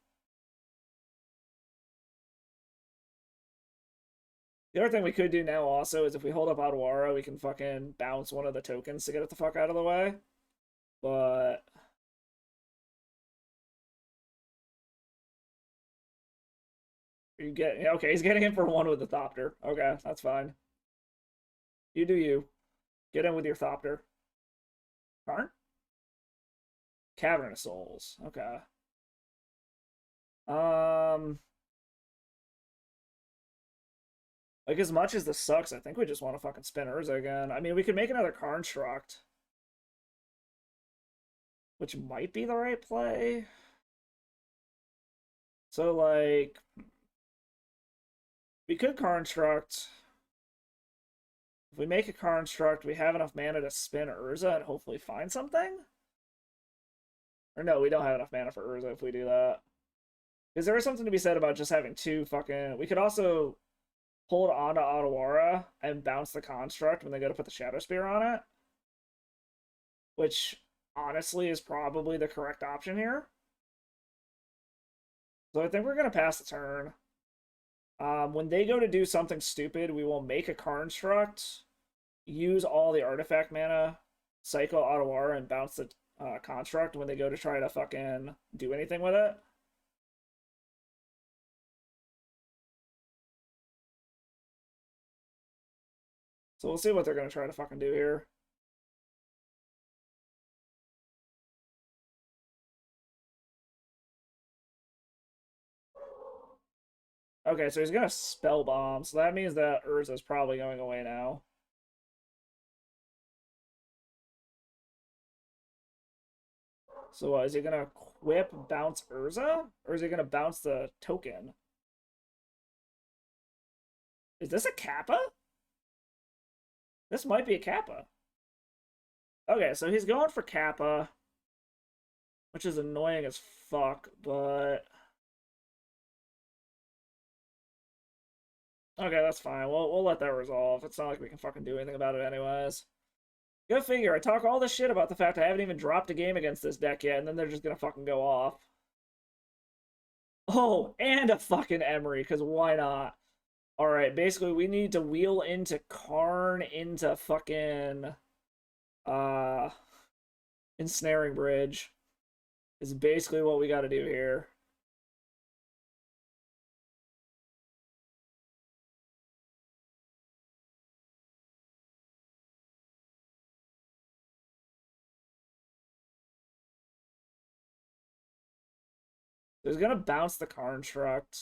The other thing we could do now also is if we hold up Adawara, we can fucking bounce one of the tokens to get it the fuck out of the way. But you get okay, he's getting in for one with the Thopter. Okay, that's fine. You do you. Get in with your Thopter. Karn? Cavern of Souls. Okay. Um like as much as this sucks, I think we just want to fucking spin Urza again. I mean, we could make another Construct, which might be the right play. So like we could Construct. If we make a Construct, we have enough mana to spin Urza and hopefully find something? Or no, we don't have enough mana for Urza if we do that. Because there is something to be said about just having two fucking... We could also hold on to Otawara and bounce the Construct when they go to put the Shadow Spear on it. Which, honestly, is probably the correct option here. So I think we're going to pass the turn. When they go to do something stupid, we will make a Construct, use all the artifact mana, cycle Otawara, and bounce the Construct when they go to try to fucking do anything with it. So we'll see what they're going to try to fucking do here. Okay, so he's going to Spell Bomb, so that means that Urza's probably going away now. So is he going to equip bounce Urza? Or is he going to bounce the token? Is this a Kappa? This might be a Kappa. Okay, so he's going for Kappa, which is annoying as fuck, but... Okay, that's fine. We'll let that resolve. It's not like we can fucking do anything about it anyways. Go figure. I talk all this shit about the fact I haven't even dropped a game against this deck yet, and then they're just gonna fucking go off. Oh, and a fucking Emery, because why not? Alright, basically we need to wheel into Karn into fucking Ensnaring Bridge. Is basically what we gotta do here. He's gonna bounce the Construct.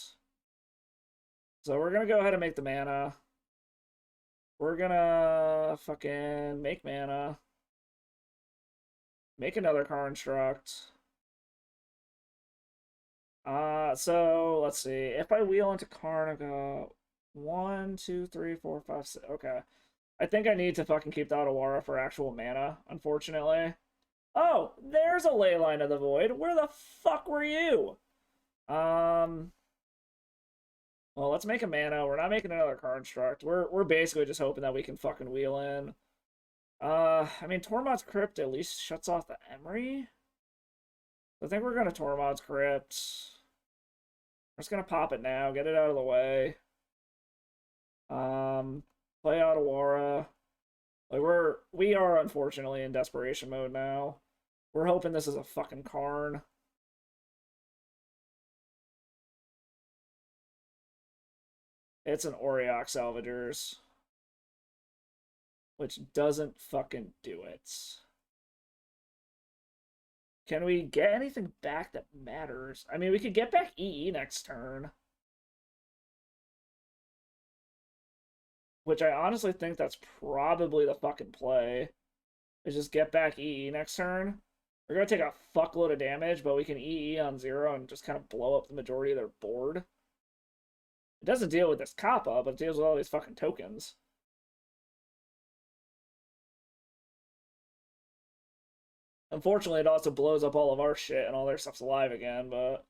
So we're gonna go ahead and make the mana. We're gonna fucking make mana. Make another Construct. So let's see. If I wheel into Karn, I go 1, 2, 3, 4, 5, 6. Okay. I think I need to fucking keep the Otawara for actual mana, unfortunately. Oh, there's a Leyline of the Void. Where the fuck were you? Well, let's make a mana. We're not making another Construct. We're basically just hoping that we can fucking wheel in. I mean, Tormod's Crypt at least shuts off the Emery. I think we're gonna Tormod's Crypt. We're just gonna pop it now, get it out of the way. Play Otawara. Like we are unfortunately in desperation mode now. We're hoping this is a fucking Karn. It's an Auriok Salvagers. Which doesn't fucking do it. Can we get anything back that matters? I mean, we could get back EE next turn. Which I honestly think that's probably the fucking play. Is just get back EE next turn. We're going to take a fuckload of damage, but we can EE on 0 and just kind of blow up the majority of their board. It doesn't deal with this Kappa, but it deals with all these fucking tokens. Unfortunately, it also blows up all of our shit and all their stuff's alive again, but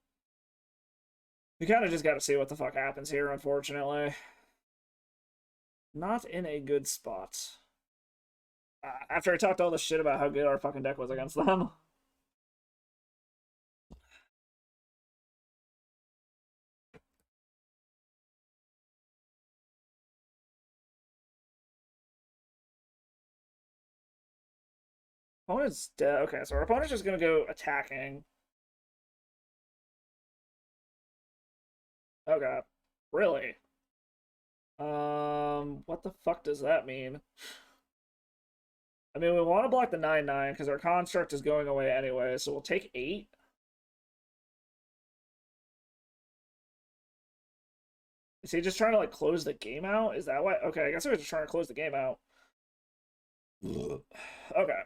we kind of just got to see what the fuck happens here, unfortunately. Not in a good spot. After I talked all this shit about how good our fucking deck was against them. Opponent's dead. Okay, so our opponent's just gonna go attacking. Okay. Really? What the fuck does that mean? I mean, we want to block the 9/9 because our construct is going away anyway, so we'll take 8. Is he just trying to like close the game out? Is that why? Okay, I guess he was just trying to close the game out. Okay.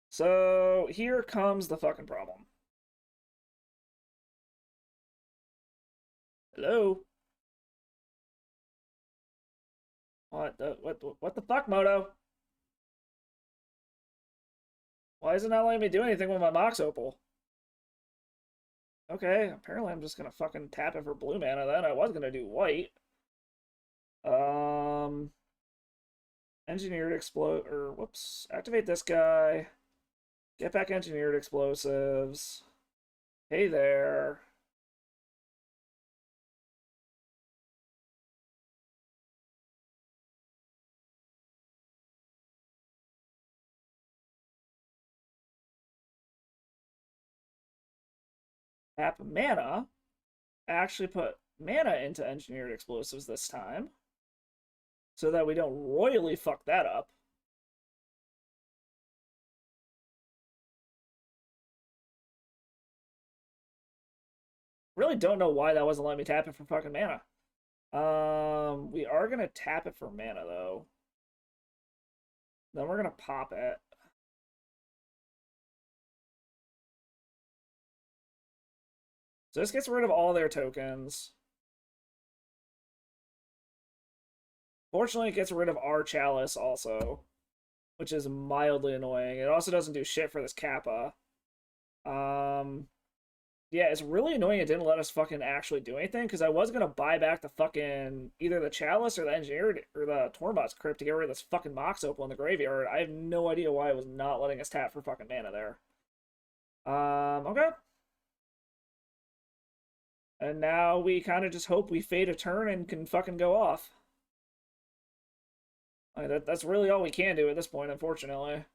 So here comes the fucking problem. Hello? What the fuck, Moto? Why is it not letting me do anything with my Mox Opal? Okay, apparently I'm just gonna fucking tap it for blue mana then. I was gonna do white. Um Engineered explode or whoops. Activate this guy. Get back engineered explosives. Hey there. Tap mana. Actually put mana into engineered explosives this time. So that we don't royally fuck that up. Really don't know why that wasn't letting me tap it for fucking mana. We are gonna tap it for mana though. Then we're gonna pop it. So this gets rid of all their tokens. Fortunately, it gets rid of our chalice also, which is mildly annoying. It also doesn't do shit for this Kappa. Yeah, it's really annoying it didn't let us fucking actually do anything, because I was gonna buy back the fucking either the chalice or the engineered or the Tornbot's crypt to get rid of this fucking Mox Opal in the graveyard. I have no idea why it was not letting us tap for fucking mana there. Okay. And now we kind of just hope we fade a turn and can fucking go off. Like that's really all we can do at this point, unfortunately.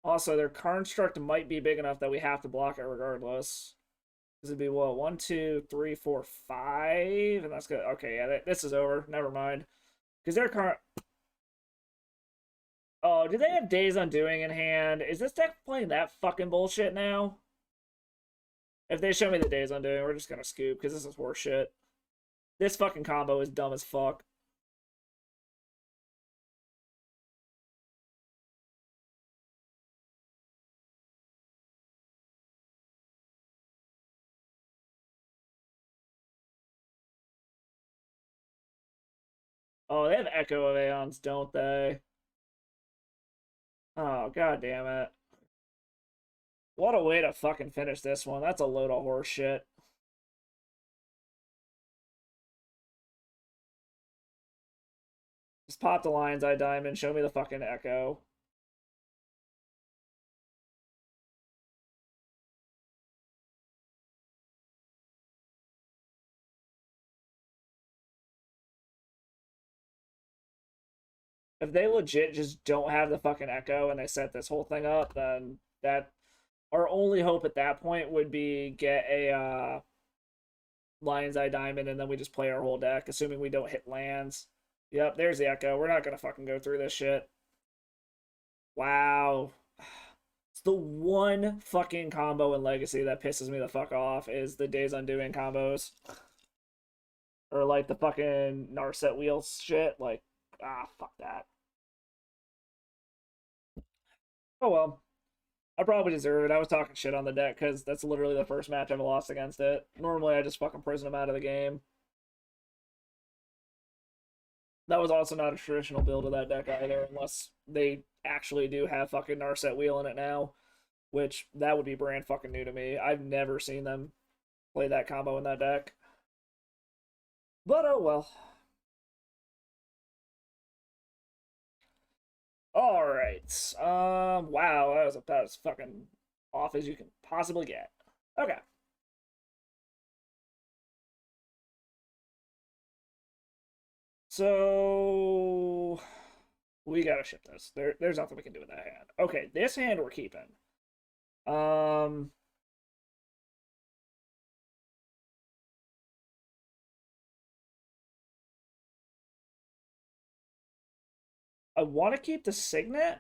Also, their construct might be big enough that we have to block it regardless. This would be what, 1, 2, 3, 4, 5, and that's good. Okay, yeah, this is over. Never mind. Because their current. Oh, do they have Days Undoing in hand? Is this deck playing that fucking bullshit now? If they show me the Days Undoing, we're just gonna scoop because this is horseshit. This fucking combo is dumb as fuck. Oh, they have Echo of Aeons, don't they? Oh, god damn it. What a way to fucking finish this one. That's a load of horse shit. Just pop the Lion's Eye Diamond, show me the fucking Echo. If they legit just don't have the fucking Echo and they set this whole thing up, then that our only hope at that point would be get a Lion's Eye Diamond and then we just play our whole deck, assuming we don't hit lands. Yep, there's the Echo. We're not gonna fucking go through this shit. Wow. It's the one fucking combo in Legacy that pisses me the fuck off is the Days Undoing combos. Or like the fucking Narset Wheels shit. Like, fuck that. Oh well. I probably deserve it. I was talking shit on the deck because that's literally the first match I've lost against it. Normally, I just fucking prison them out of the game. That was also not a traditional build of that deck either, unless they actually do have fucking Narset Wheel in it now, which that would be brand fucking new to me. I've never seen them play that combo in that deck. But oh well. All right. Wow, that was about as fucking off as you can possibly get. Okay. So we gotta ship this. There's nothing we can do with that hand. Okay, this hand we're keeping. Um, I want to keep the Signet.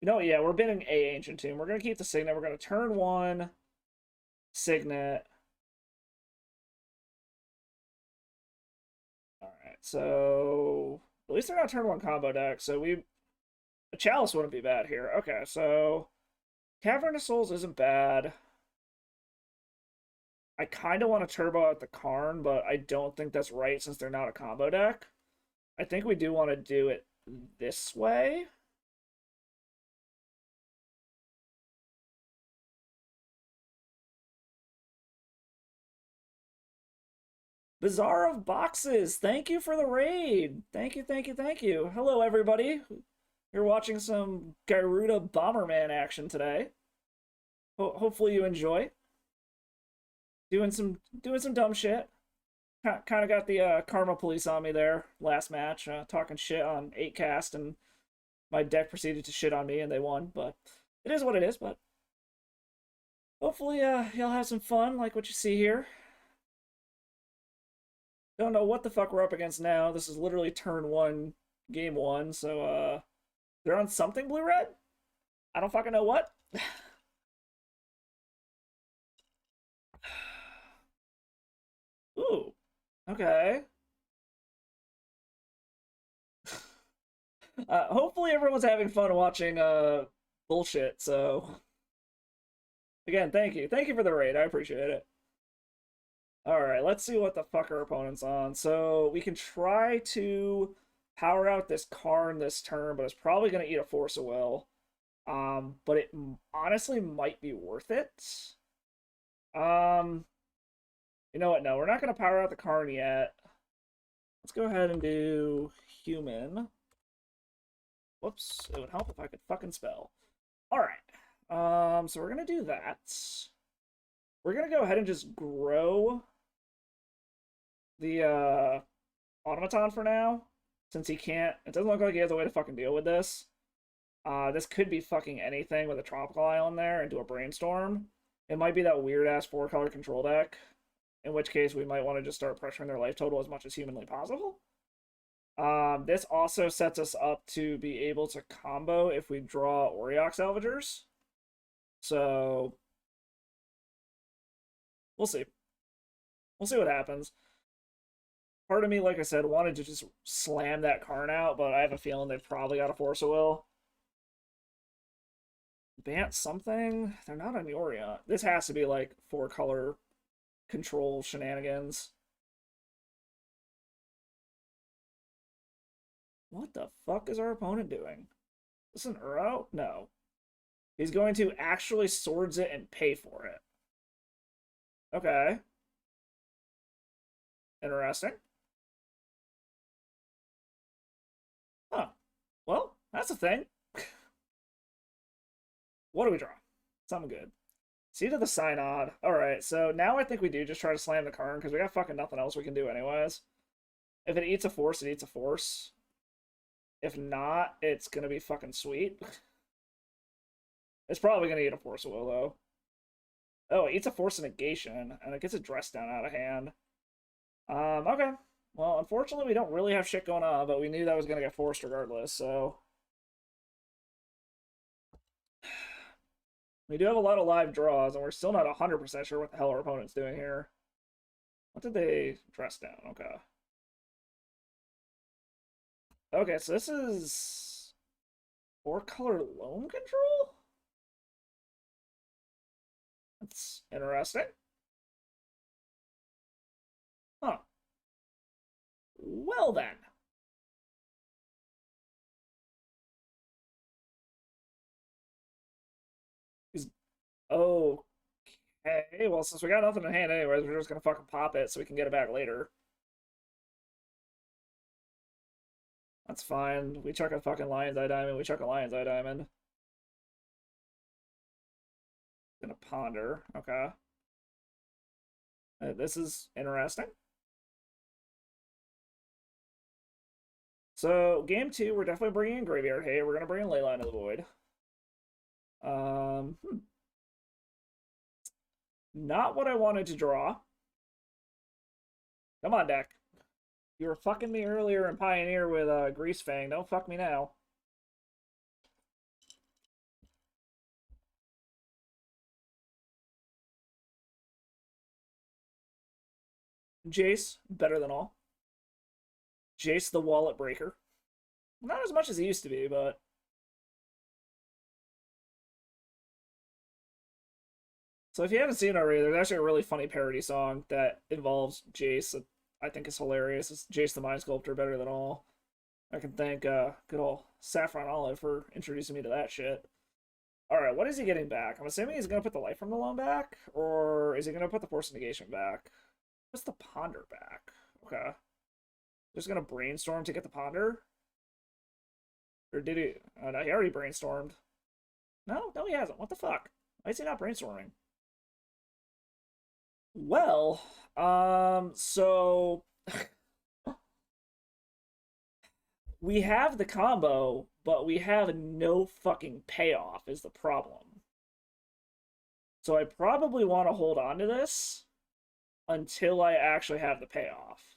You know, yeah, we're binning a Ancient Tomb. We're gonna keep the Signet. We're gonna turn one Signet. All right, so at least they're not turn one combo deck. So we a Chalice wouldn't be bad here. Okay, so Cavern of Souls isn't bad. I kind of want to turbo out the Karn, but I don't think that's right since they're not a combo deck. I think we do want to do it this way. Bazaar of Boxes, thank you for the raid. Thank you, thank you, thank you. Hello, everybody. You're watching some Gyruda Bomberman action today. Hopefully you enjoy. Doing some dumb shit. Kind of got the karma police on me there last match, talking shit on 8cast, and my deck proceeded to shit on me, and they won. But it is what it is. But hopefully, y'all have some fun, like what you see here. Don't know what the fuck we're up against now. This is literally turn one, game one. So they're on something blue red. I don't fucking know what. Ooh, okay. Hopefully everyone's having fun watching bullshit. So again, thank you for the raid. I appreciate it. All right, let's see what the fuck our opponent's on. So we can try to power out this Karn this turn, but it's probably gonna eat a Force of Will. But it honestly might be worth it. Um, you know what? No, we're not gonna power out the Karn yet. Let's go ahead and do human. Whoops, it would help if I could fucking spell. All right. So we're gonna do that. We're gonna go ahead and just grow the automaton for now, since he can't. It doesn't look like he has a way to fucking deal with this. This could be fucking anything with a Tropical Island there and do a Brainstorm. It might be that weird ass 4-color control deck, in which case we might want to just start pressuring their life total as much as humanly possible. This also sets us up to be able to combo if we draw Auriok Salvagers. So we'll see. We'll see what happens. Part of me, like I said, wanted to just slam that Karn out, but I have a feeling they've probably got a Force of Will. Bant something? They're not on Auriok. This has to be like 4-color control shenanigans. What the fuck is our opponent doing? Is this an Uro? No. He's going to actually swords it and pay for it. Okay. Interesting. Huh. Well, that's a thing. What do we draw? Something good. Seed of the Synod. Alright, so now I think we do just try to slam the Karn, because we got fucking nothing else we can do anyways. If it eats a Force, it eats a Force. If not, it's gonna be fucking sweet. It's probably gonna eat a Force of Will, though. Oh, it eats a Force of Negation, and it gets a Dress Down out of hand. Okay. Well, unfortunately, we don't really have shit going on, but we knew that was gonna get forced regardless, so... We do have a lot of live draws, and we're still not 100% sure what the hell our opponent's doing here. What did they dress down? Okay. Okay, so this is... 4-color loam control? That's interesting. Huh. Well then. He's okay. Well, since we got nothing in hand anyways, we're just gonna fucking pop it so we can get it back later. That's fine. We chuck a fucking Lion's Eye Diamond. We chuck a Lion's Eye Diamond. Gonna ponder. Okay. This is interesting. So, game 2, we're definitely bringing in Graveyard Hay. We're gonna bring in Leyline of the Void. Um, hmm. Not what I wanted to draw. Come on, deck. You were fucking me earlier in Pioneer with Grease Fang. Don't fuck me now. Jace, better than all. Jace the Wallet Breaker. Not as much as he used to be, but... So if you haven't seen it already, there's actually a really funny parody song that involves Jace that I think is hilarious. It's Jace the Mind Sculptor, better than all. I can thank good old Saffron Olive for introducing me to that shit. Alright, what is he getting back? I'm assuming he's going to put the Life from the Loam back? Or is he going to put the Force Negation back? What's the Ponder back? Okay. Just going to brainstorm to get the Ponder? Or did he... Oh, no, he already brainstormed. No, he hasn't. What the fuck? Why is he not brainstorming? Well, so... we have the combo, but we have no fucking payoff is the problem. So I probably want to hold on to this until I actually have the payoff.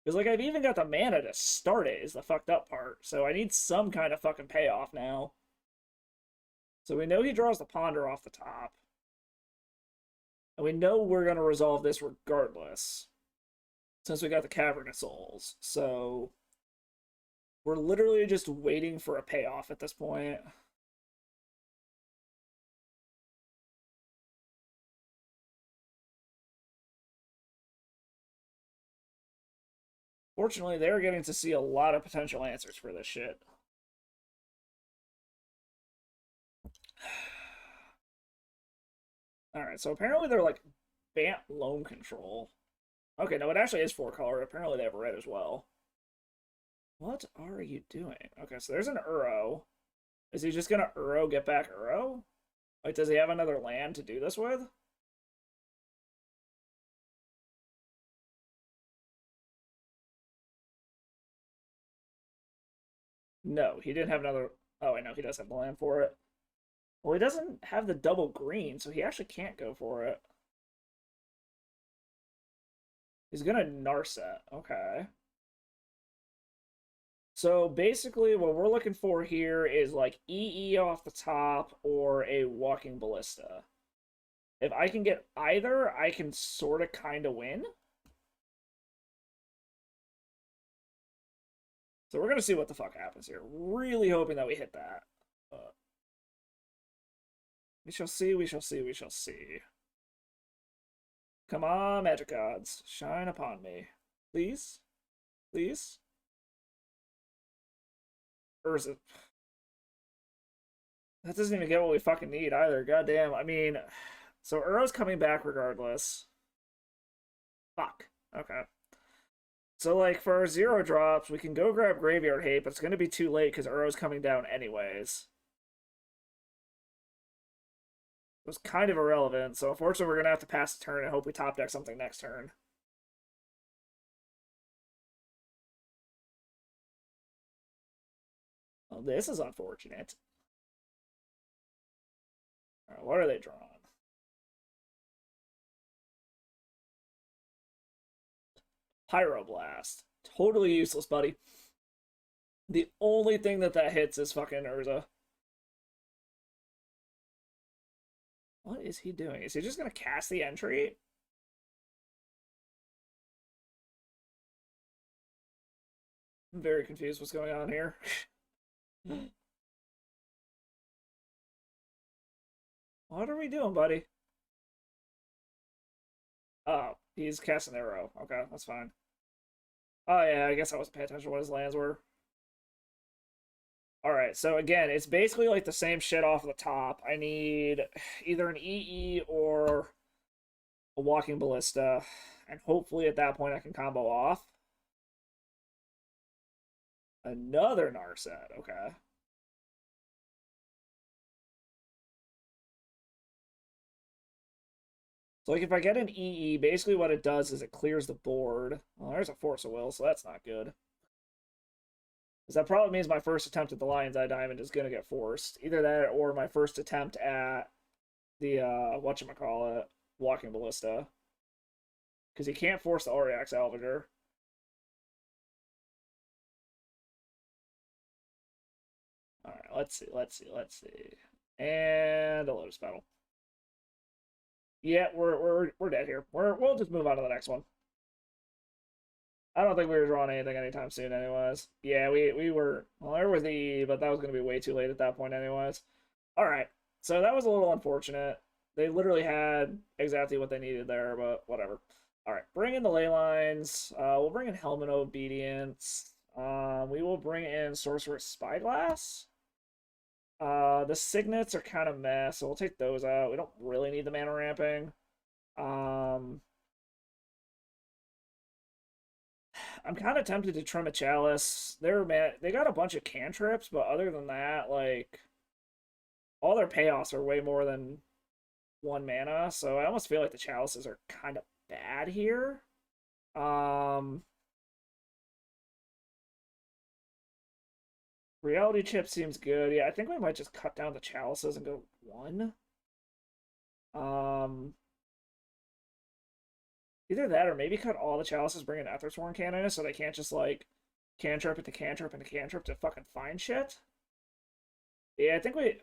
Because, like, I've even got the mana to start it is the fucked up part. So I need some kind of fucking payoff now. So we know he draws the Ponder off the top. And we know we're going to resolve this regardless. Since we got the Cavernous Souls. So we're literally just waiting for a payoff at this point. Fortunately, they're getting to see a lot of potential answers for this shit. Alright, so apparently they're like Bant Loam Control. Okay, no, it actually is 4-color. Apparently they have red as well. What are you doing? Okay, so there's an Uro. Is he just gonna Uro get back Uro? Like, does he have another land to do this with? No, he didn't have another... Oh, I know, he does have the land for it. Well, he doesn't have the double green, so he actually can't go for it. He's gonna Narset. Okay. So basically, what we're looking for here is like EE off the top or a Walking Ballista. If I can get either, I can sort of kind of win. So we're going to see what the fuck happens here. Really hoping that we hit that. We shall see, we shall see, we shall see. Come on, magic gods. Shine upon me. Please? Please? Urza. That doesn't even get what we fucking need either. Goddamn. I mean, so Uro's coming back regardless. Fuck. Okay. So, like, for our 0 drops, we can go grab Graveyard Hate, but it's going to be too late because Uro's coming down anyways. It was kind of irrelevant, so unfortunately we're going to have to pass the turn and hope we top deck something next turn. Well, this is unfortunate. Alright, what are they drawing? Pyroblast. Totally useless, buddy. The only thing that hits is fucking Urza. What is he doing? Is he just going to cast the entry? I'm very confused what's going on here. What are we doing, buddy? Oh, he's casting the arrow. Okay, that's fine. Oh yeah, I guess I wasn't paying attention to what his lands were. Alright, so again, it's basically like the same shit off the top. I need either an EE or a walking ballista, and hopefully at that point I can combo off. Another Narset, okay. So like if I get an EE, basically what it does is it clears the board. Well, there's a Force of Will, so that's not good. Because that probably means my first attempt at the Lion's Eye Diamond is going to get forced. Either that or my first attempt at the, whatchamacallit, Walking Ballista. Because he can't force the Auriok Salvager. Alright, let's see. And a Lotus Petal. Yeah, we're dead here. We'll just move on to the next one. I don't think we were drawing anything anytime soon, anyways. Yeah, we were. Well, there was the, but that was going to be way too late at that point, anyways. All right, so that was a little unfortunate. They literally had exactly what they needed there, but whatever. All right, bring in the ley lines. We'll bring in Helmet of Obedience. We will bring in Sorcerer's Spyglass. The signets are kind of mess, so we'll take those out. We don't really need the mana ramping. I'm kind of tempted to trim a Chalice. They got a bunch of cantrips, but other than that, like all their payoffs are way more than 1 mana. So I almost feel like the Chalices are kind of bad here. Um, Reality Chip seems good. Yeah, I think we might just cut down the Chalices and go 1. Um, Either that or maybe cut all the Chalices, bring in Ethersworn Cannon so they can't just like cantrip into cantrip into cantrip to fucking find shit. Yeah, I think we.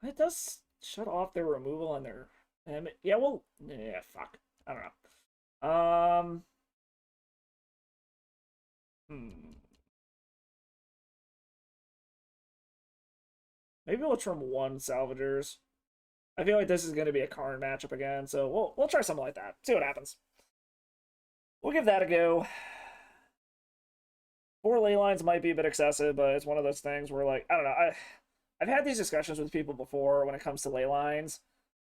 It does shut off their removal and their. Yeah, well, yeah, fuck. I don't know. Hmm. Maybe we'll trim 1 Salvagers. I feel like this is going to be a Karn matchup again, so we'll try something like that. See what happens. We'll give that a go. 4 ley lines might be a bit excessive, but it's one of those things where like I don't know. I've had these discussions with people before when it comes to ley lines.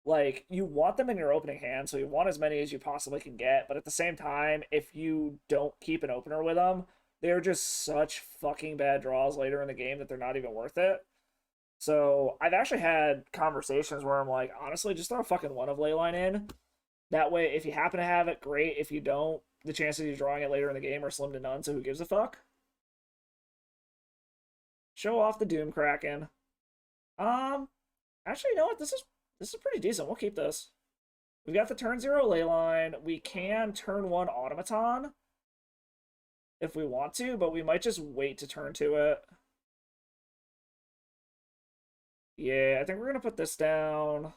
Like you want them in your opening hand, so you want as many as you possibly can get. But at the same time, if you don't keep an opener with them, they're just such fucking bad draws later in the game that they're not even worth it. So I've actually had conversations where I'm like, honestly, just throw a fucking one of Leyline in. That way, if you happen to have it, great. If you don't, the chances of you drawing it later in the game are slim to none. So who gives a fuck? Show off the Doom Kraken. Um, Actually, you know what? This is pretty decent. We'll keep this. We've got the turn 0 Leyline. We can turn 1 Automaton if we want to, but we might just wait to turn to it. Yeah, I think we're gonna put this down.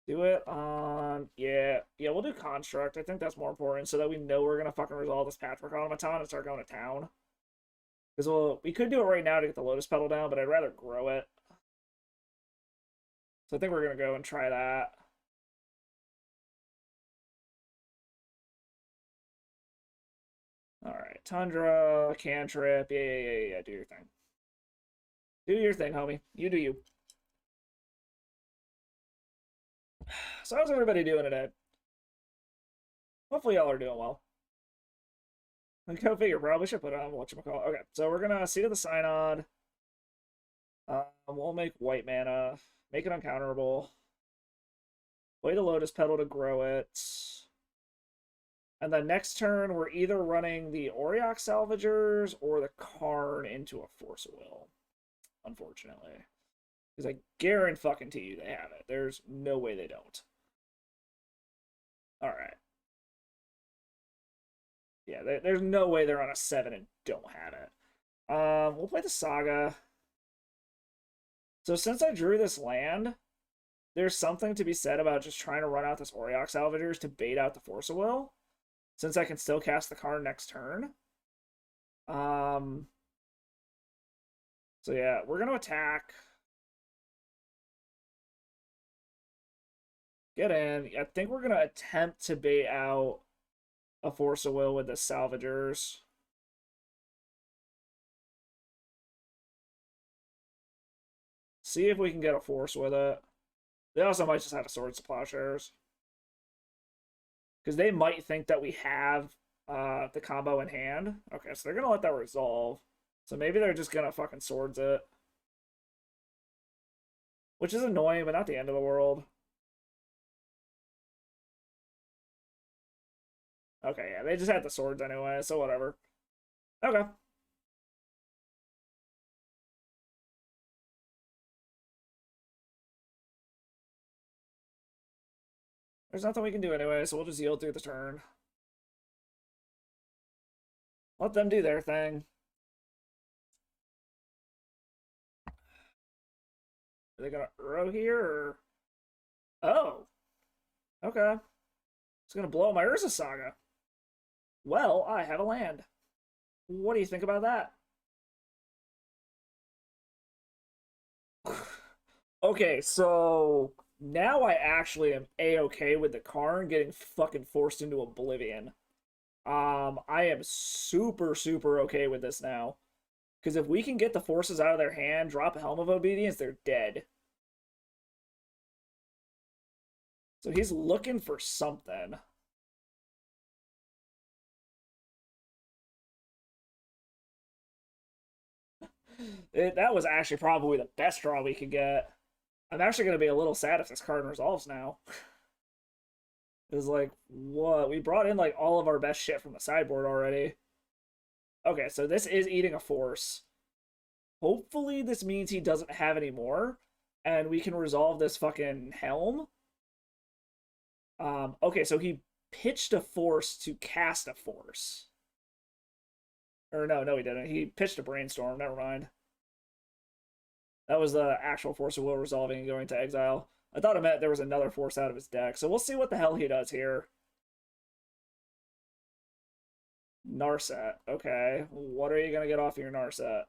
Do it on yeah, we'll do Construct. I think that's more important so that we know we're gonna fucking resolve this Patchwork Automaton and start going to town. Because we could do it right now to get the Lotus Petal down, but I'd rather grow it. So I think we're gonna go and try that. Alright, Tundra, Cantrip, yeah, do your thing. Do your thing, homie. You do you. So how's everybody doing today? Hopefully y'all are doing well. Go figure, probably should put on whatchamacallit. Okay, so we're gonna see to the Synod. We'll make white mana, make it uncounterable. Play the Lotus Petal to grow it. And then next turn, we're either running the Auriok Salvagers or the Karn into a Force of Will. Unfortunately. Because I guarantee you they have it. There's no way they don't. Alright. Yeah, there's no way they're on a 7 and don't have it. We'll play the Saga. So since I drew this land, there's something to be said about just trying to run out this Auriok Salvagers to bait out the Force of Will, since I can still cast the card next turn. So yeah, we're gonna attack. Get in. I think we're gonna attempt to bait out a Force of Will with the Salvagers. See if we can get a Force with it. They also might just have a Swords to Plowshares. Because they might think that we have the combo in hand. Okay, so they're gonna let that resolve. So maybe they're just gonna fucking swords it. Which is annoying, but not the end of the world. Okay, yeah, they just had the swords anyway, so whatever. Okay. There's nothing we can do anyway, so we'll just yield through the turn. Let them do their thing. Are they gonna Uro here, or... Oh. Okay. It's gonna blow my Urza Saga. Well, I have a land. What do you think about that? Okay, so now I actually am a-okay with the Karn getting fucking forced into oblivion. I am super, super okay with this now. Because if we can get the forces out of their hand, drop a Helm of Obedience, they're dead. So he's looking for something. That was actually probably the best draw we could get. I'm actually going to be a little sad if this card resolves now. It's like, what? We brought in like all of our best shit from the sideboard already. Okay, so this is eating a force. Hopefully this means he doesn't have any more, and we can resolve this fucking helm. Okay, so he pitched a force to cast a force. Or no, he didn't. He pitched a brainstorm. Never mind. That was the actual Force of Will resolving and going to exile. I thought it meant there was another force out of his deck. So we'll see what the hell he does here. Narset. Okay. What are you going to get off of your Narset?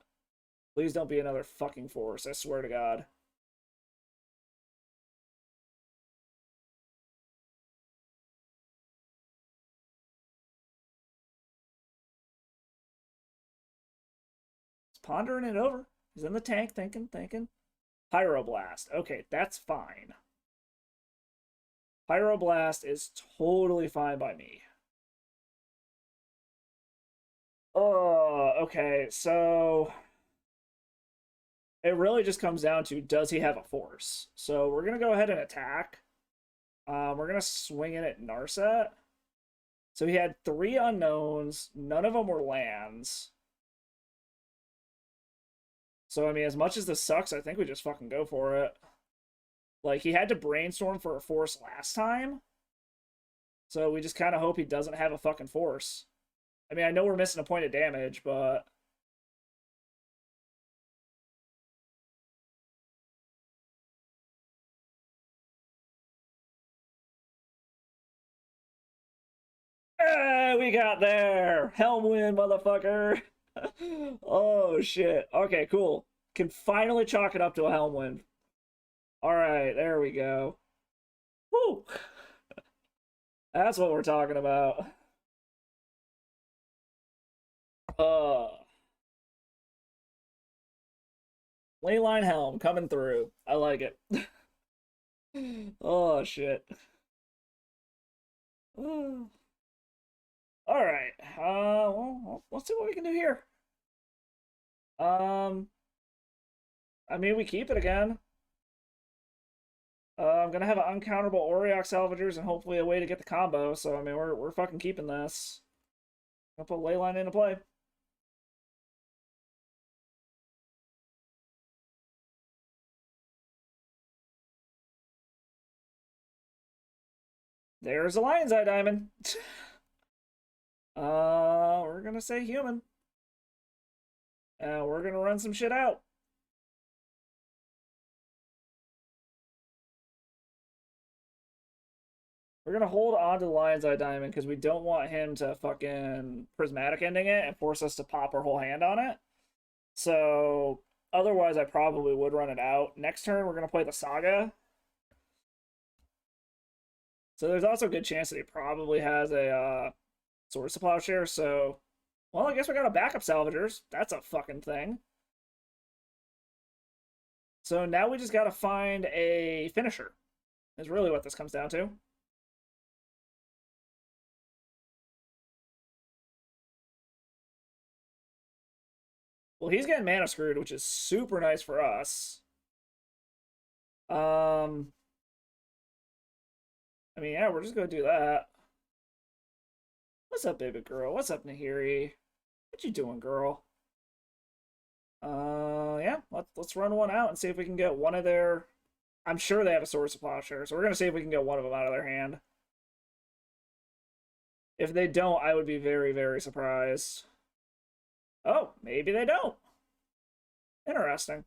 Please don't be another fucking force. I swear to God. He's pondering it over. He's in the tank thinking. Pyroblast. Okay, that's fine. Pyroblast is totally fine by me. Oh, okay. So it really just comes down to, does he have a force? So we're gonna go ahead and attack. We're gonna swing in at Narset. So he had 3 unknowns. None of them were lands. So I mean, as much as this sucks, I think we just fucking go for it. Like, he had to brainstorm for a force last time. So we just kind of hope he doesn't have a fucking force. I mean, I know we're missing a point of damage, but... Hey, we got there! Helmwind, motherfucker! Oh, shit. Okay, cool. Can finally chalk it up to a Helmwind. Alright, there we go. Woo! That's what we're talking about. Uh... Leyline Helm coming through. I like it. Oh, shit. All right. Well, let's see what we can do here. Um, I mean, we keep it again. I'm gonna have an uncounterable Auriok Salvagers and hopefully a way to get the combo. So I mean, we're fucking keeping this. I'll put Leyline into play. There's a Lion's Eye Diamond. We're gonna say human. We're gonna run some shit out. We're gonna hold on to the Lion's Eye Diamond because we don't want him to fucking prismatic ending it and force us to pop our whole hand on it. So otherwise, I probably would run it out. Next turn, we're gonna play the Saga. So there's also a good chance that he probably has a Swords to Plowshare. So, well, I guess we got a backup salvagers. That's a fucking thing. So now we just got to find a finisher. Is really what this comes down to. Well, he's getting mana screwed, which is super nice for us. I mean, yeah, we're just gonna do that. What's up, baby girl? What's up, Nahiri? What you doing, girl? Yeah, let's run one out and see if we can get one of their. I'm sure they have a Swords to Plowshare, so we're gonna see if we can get one of them out of their hand. If they don't, I would be very, very surprised. Oh, maybe they don't. Interesting.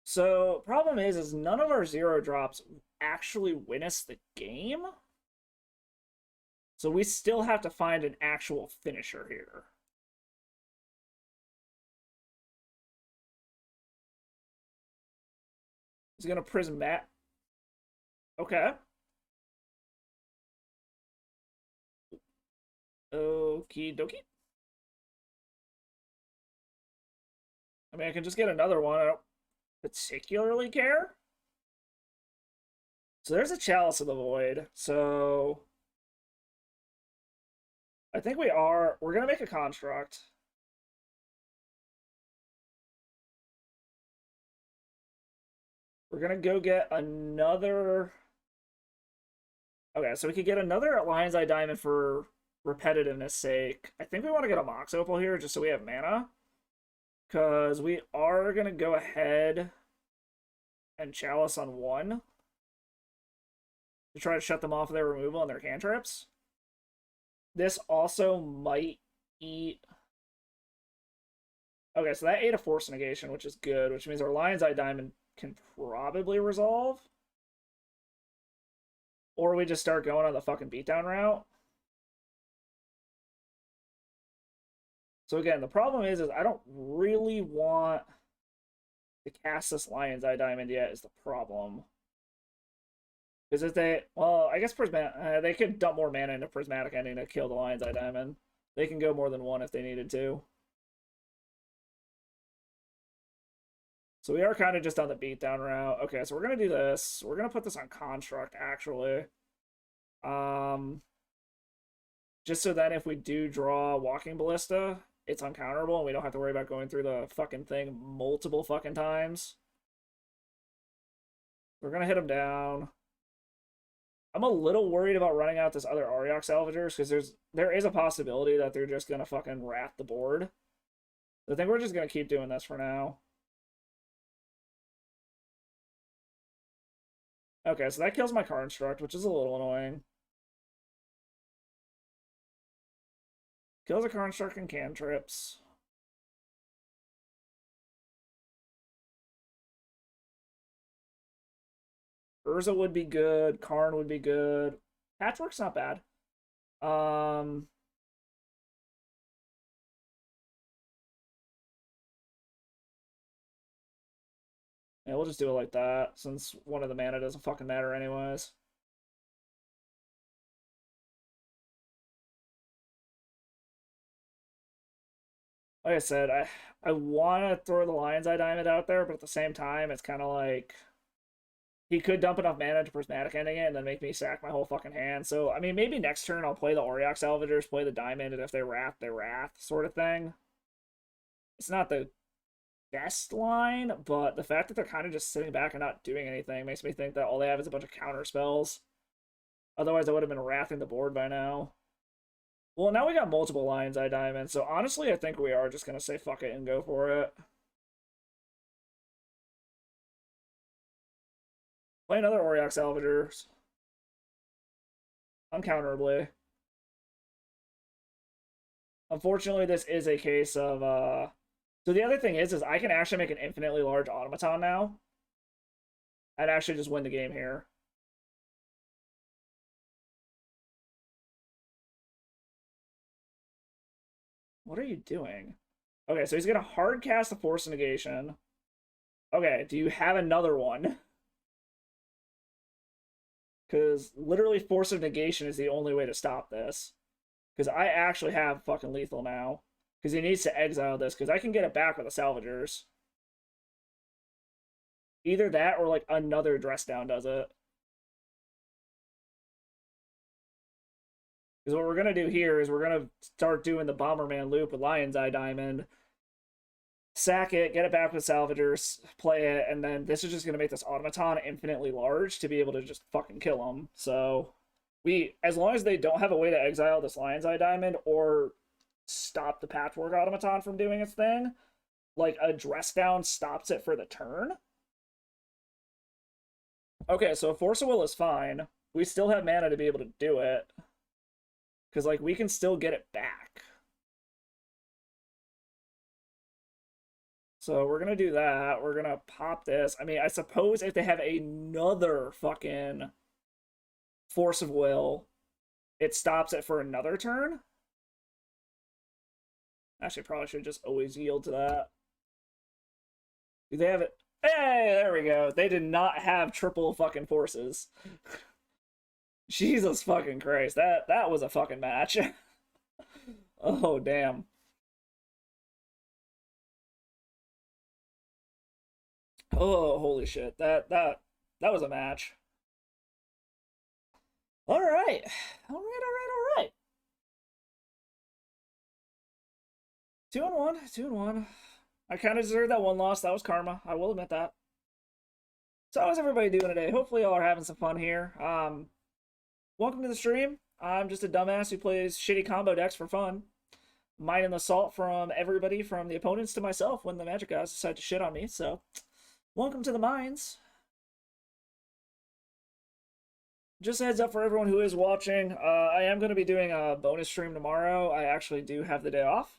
So, problem is none of our 0 drops actually win us the game. So we still have to find an actual finisher here. He's gonna Prismat. Okay. Okie dokie. I mean, I can just get another one. I don't particularly care. So there's a Chalice of the Void. So I think we're gonna make a construct. We're gonna go get another. Okay, so we could get another Lion's Eye Diamond for repetitiveness sake. I think we want to get a Mox Opal here just so we have mana. Because we are going to go ahead and Chalice on one to try to shut them off of their removal and their cantrips. This also might eat. Okay, so that ate a Force Negation, which is good, which means our Lion's Eye Diamond can probably resolve. Or we just start going on the fucking beatdown route. So again, the problem is I don't really want to cast this Lion's Eye Diamond yet is the problem. Because if they, well, I guess they could dump more mana into Prismatic Ending to kill the Lion's Eye Diamond. They can go more than one if they needed to. So we are kind of just on the beatdown route. Okay, so we're going to do this. We're going to put this on Construct, actually. Just so that if we do draw Walking Ballista, it's uncounterable and we don't have to worry about going through the fucking thing multiple fucking times. We're going to hit him down. I'm a little worried about running out this other Auriok Salvagers because there is a possibility that they're just going to fucking rat the board. I think we're just going to keep doing this for now. Okay, so that kills my Construct, which is a little annoying. Kills a Construct and cantrips. Urza would be good. Karn would be good. Patchwork's not bad. Yeah, we'll just do it like that, since one of the mana doesn't fucking matter anyways. Like I said, I want to throw the Lion's Eye Diamond out there, but at the same time, it's kind of like he could dump enough mana to Prismatic Ending it and then make me sack my whole fucking hand. So, I mean, maybe next turn I'll play the Auriok Salvagers, play the Diamond, and if they wrath, they wrath sort of thing. It's not the best line, but the fact that they're kind of just sitting back and not doing anything makes me think that all they have is a bunch of counter spells. Otherwise, I would have been wrathing the board by now. Well, now we got multiple Lion's Eye Diamonds, so honestly, I think we are just going to say fuck it and go for it. Play another Auriok Salvagers. Uncounterably. Unfortunately, this is a case of, So the other thing is I can actually make an infinitely large automaton now. And actually just win the game here. What are you doing? Okay, so he's gonna hard cast the Force Negation. Okay, do you have another one? Because literally Force of Negation is the only way to stop this. Because I actually have fucking lethal now. Because he needs to exile this, because I can get it back with the salvagers. Either that or like another dress down does it. Because what we're going to do here is we're going to start doing the Bomberman loop with Lion's Eye Diamond. Sack it, get it back with salvagers, play it, and then this is just going to make this automaton infinitely large to be able to just fucking kill them. So, as long as they don't have a way to exile this Lion's Eye Diamond or stop the Patchwork automaton from doing its thing, like a dress down stops it for the turn. Okay, so Force of Will is fine. We still have mana to be able to do it. Because, like, we can still get it back. So we're going to do that. We're going to pop this. I mean, I suppose if they have another fucking Force of Will, it stops it for another turn. Actually, probably should just always yield to that. Do they have it? Hey, there we go. They did not have triple fucking forces. Jesus fucking Christ. That was a fucking match. Oh, damn. Oh, holy shit. That was a match. All right. All right. 2-1, 2-1. I kind of deserved that one loss. That was karma. I will admit that. So how's everybody doing today? Hopefully y'all are having some fun here. Welcome to the stream. I'm just a dumbass who plays shitty combo decks for fun. Mining the salt from everybody, from the opponents to myself, when the Magic guys decide to shit on me. So, welcome to the mines. Just a heads up for everyone who is watching. I am going to be doing a bonus stream tomorrow. I actually do have the day off.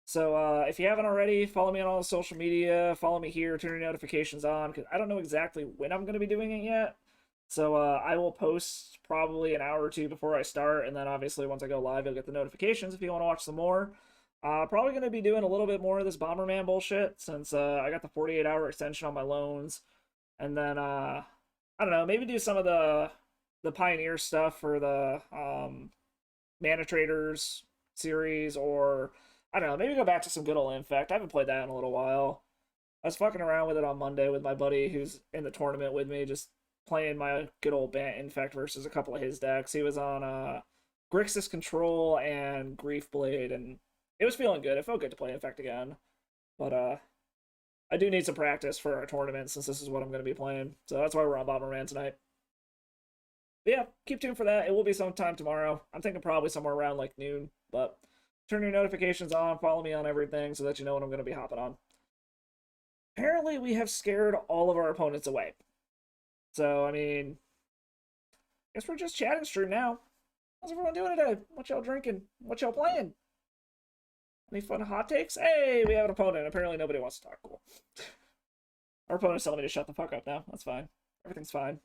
So if you haven't already, follow me on all the social media. Follow me here. Turn your notifications on, because I don't know exactly when I'm going to be doing it yet. So I will post probably an hour or two before I start, and then obviously once I go live, you'll get the notifications if you want to watch some more. Probably going to be doing a little bit more of this Bomberman bullshit, since I got the 48-hour extension on my loans. And then, I don't know, maybe do some of the Pioneer stuff for the Mana Traders series, or, I don't know, maybe go back to some good old Infect. I haven't played that in a little while. I was fucking around with it on Monday with my buddy who's in the tournament with me, just playing my good old Bant Infect versus a couple of his decks. He was on Grixis Control and Grief Blade, and it was feeling good. It felt good to play Infect again. But I do need some practice for our tournament, since this is what I'm going to be playing. So that's why we're on Bomberman tonight. But yeah, keep tuned for that. It will be sometime tomorrow. I'm thinking probably somewhere around like noon. But turn your notifications on, follow me on everything so that you know when I'm going to be hopping on. Apparently, we have scared all of our opponents away. So, I mean, I guess we're just chatting stream now. How's everyone doing today? What y'all drinking? What y'all playing? Any fun hot takes? Hey, we have an opponent. Apparently nobody wants to talk. Cool. Our opponent's telling me to shut the fuck up now. That's fine. Everything's fine.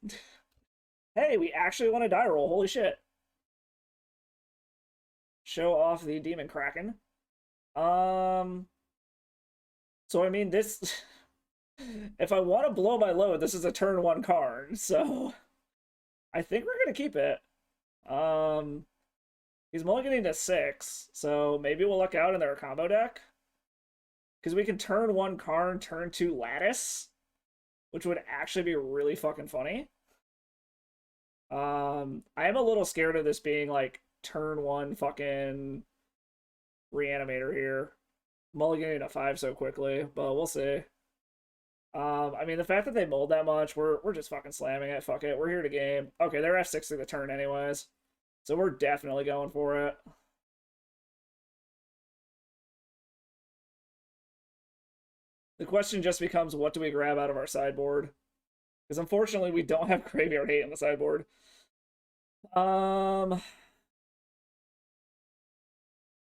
Hey, we actually won a die roll. Holy shit. Show off the demon kraken. So I mean, this... If I want to blow my load, this is a turn 1 card, so I think we're gonna keep it. He's mulliganing to 6, so maybe we'll luck out in their combo deck. Because we can turn 1 card, turn 2 lattice, which would actually be really fucking funny. I am a little scared of this being like turn 1 fucking reanimator here. Mulliganing to 5 so quickly, but we'll see. I mean, the fact that they mold that much, we're just fucking slamming it. Fuck it. We're here to game. Okay, they're F6 through the turn anyways. So we're definitely going for it. The question just becomes, what do we grab out of our sideboard? Because unfortunately, we don't have Graveyard Hate on the sideboard.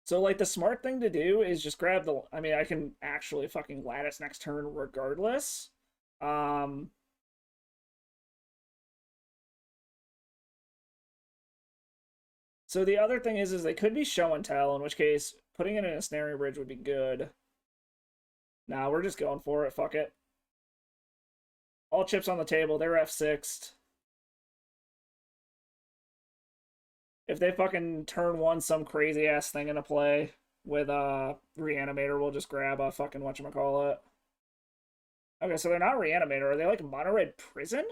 So, like, the smart thing to do is just grab the... I mean, I can actually fucking lattice next turn regardless. So the other thing is they could be show and tell, in which case putting it in a snaring bridge would be good. Nah, we're just going for it. Fuck it. All chips on the table. They're F6'd. If they fucking turn one some crazy ass thing into play with Reanimator, we'll just grab a fucking whatchamacallit. Okay, so they're not Reanimator. Are they like Mono Red Prison?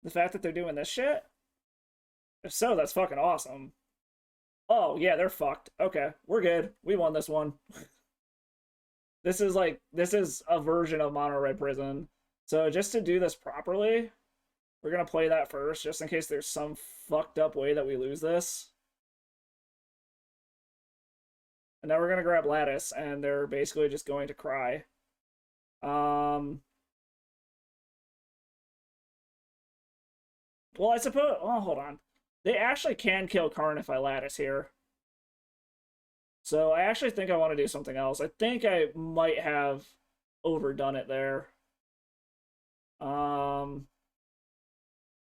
The fact that they're doing this shit? If so, that's fucking awesome. Oh, yeah, they're fucked. Okay, we're good. We won this one. This is a version of Mono Red Prison. So just to do this properly, we're gonna play that first, just in case there's some fucked up way that we lose this. And now we're gonna grab Lattice, and they're basically just going to cry. Well, I suppose. Oh, hold on. They actually can kill Karn if I Lattice here. So I actually think I want to do something else. I think I might have overdone it there.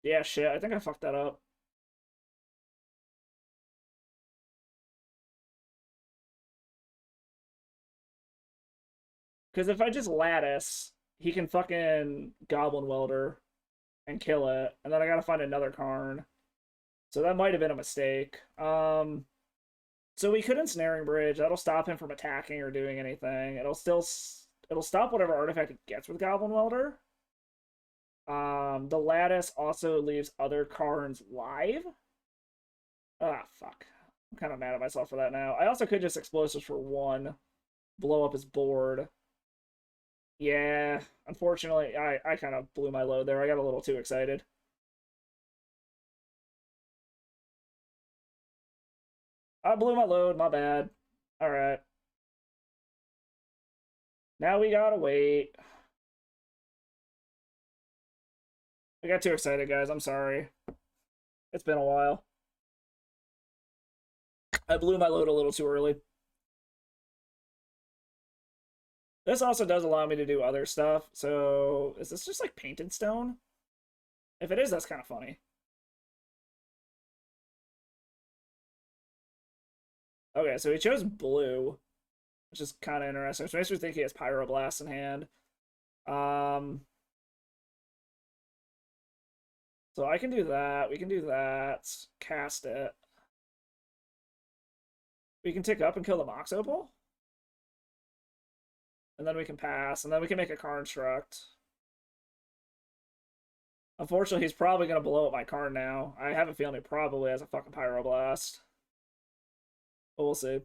Yeah, shit. I think I fucked that up. Because if I just Lattice, he can fucking Goblin Welder and kill it. And then I gotta find another Karn. So that might have been a mistake. So we could Ensnaring Bridge. That'll stop him from attacking or doing anything. It'll stop whatever artifact it gets with Goblin Welder. The Lattice also leaves other Karns live. Ah, fuck. I'm kind of mad at myself for that now. I also could just Explosives for one. Blow up his board. Yeah, unfortunately, I kind of blew my load there. I got a little too excited. I blew my load, my bad. Alright. Now we gotta wait. I got too excited, guys. I'm sorry. It's been a while. I blew my load a little too early. This also does allow me to do other stuff. So, is this just like painted stone? If it is, that's kind of funny. Okay, so he chose blue, which is kind of interesting. Which makes me think he has Pyroblast in hand. So I can do that. We can do that. Cast it. We can tick up and kill the Mox Opal. And then we can pass. And then we can make a Construct. Unfortunately, he's probably going to blow up my card now. I have a feeling he probably has a fucking Pyroblast. But we'll see.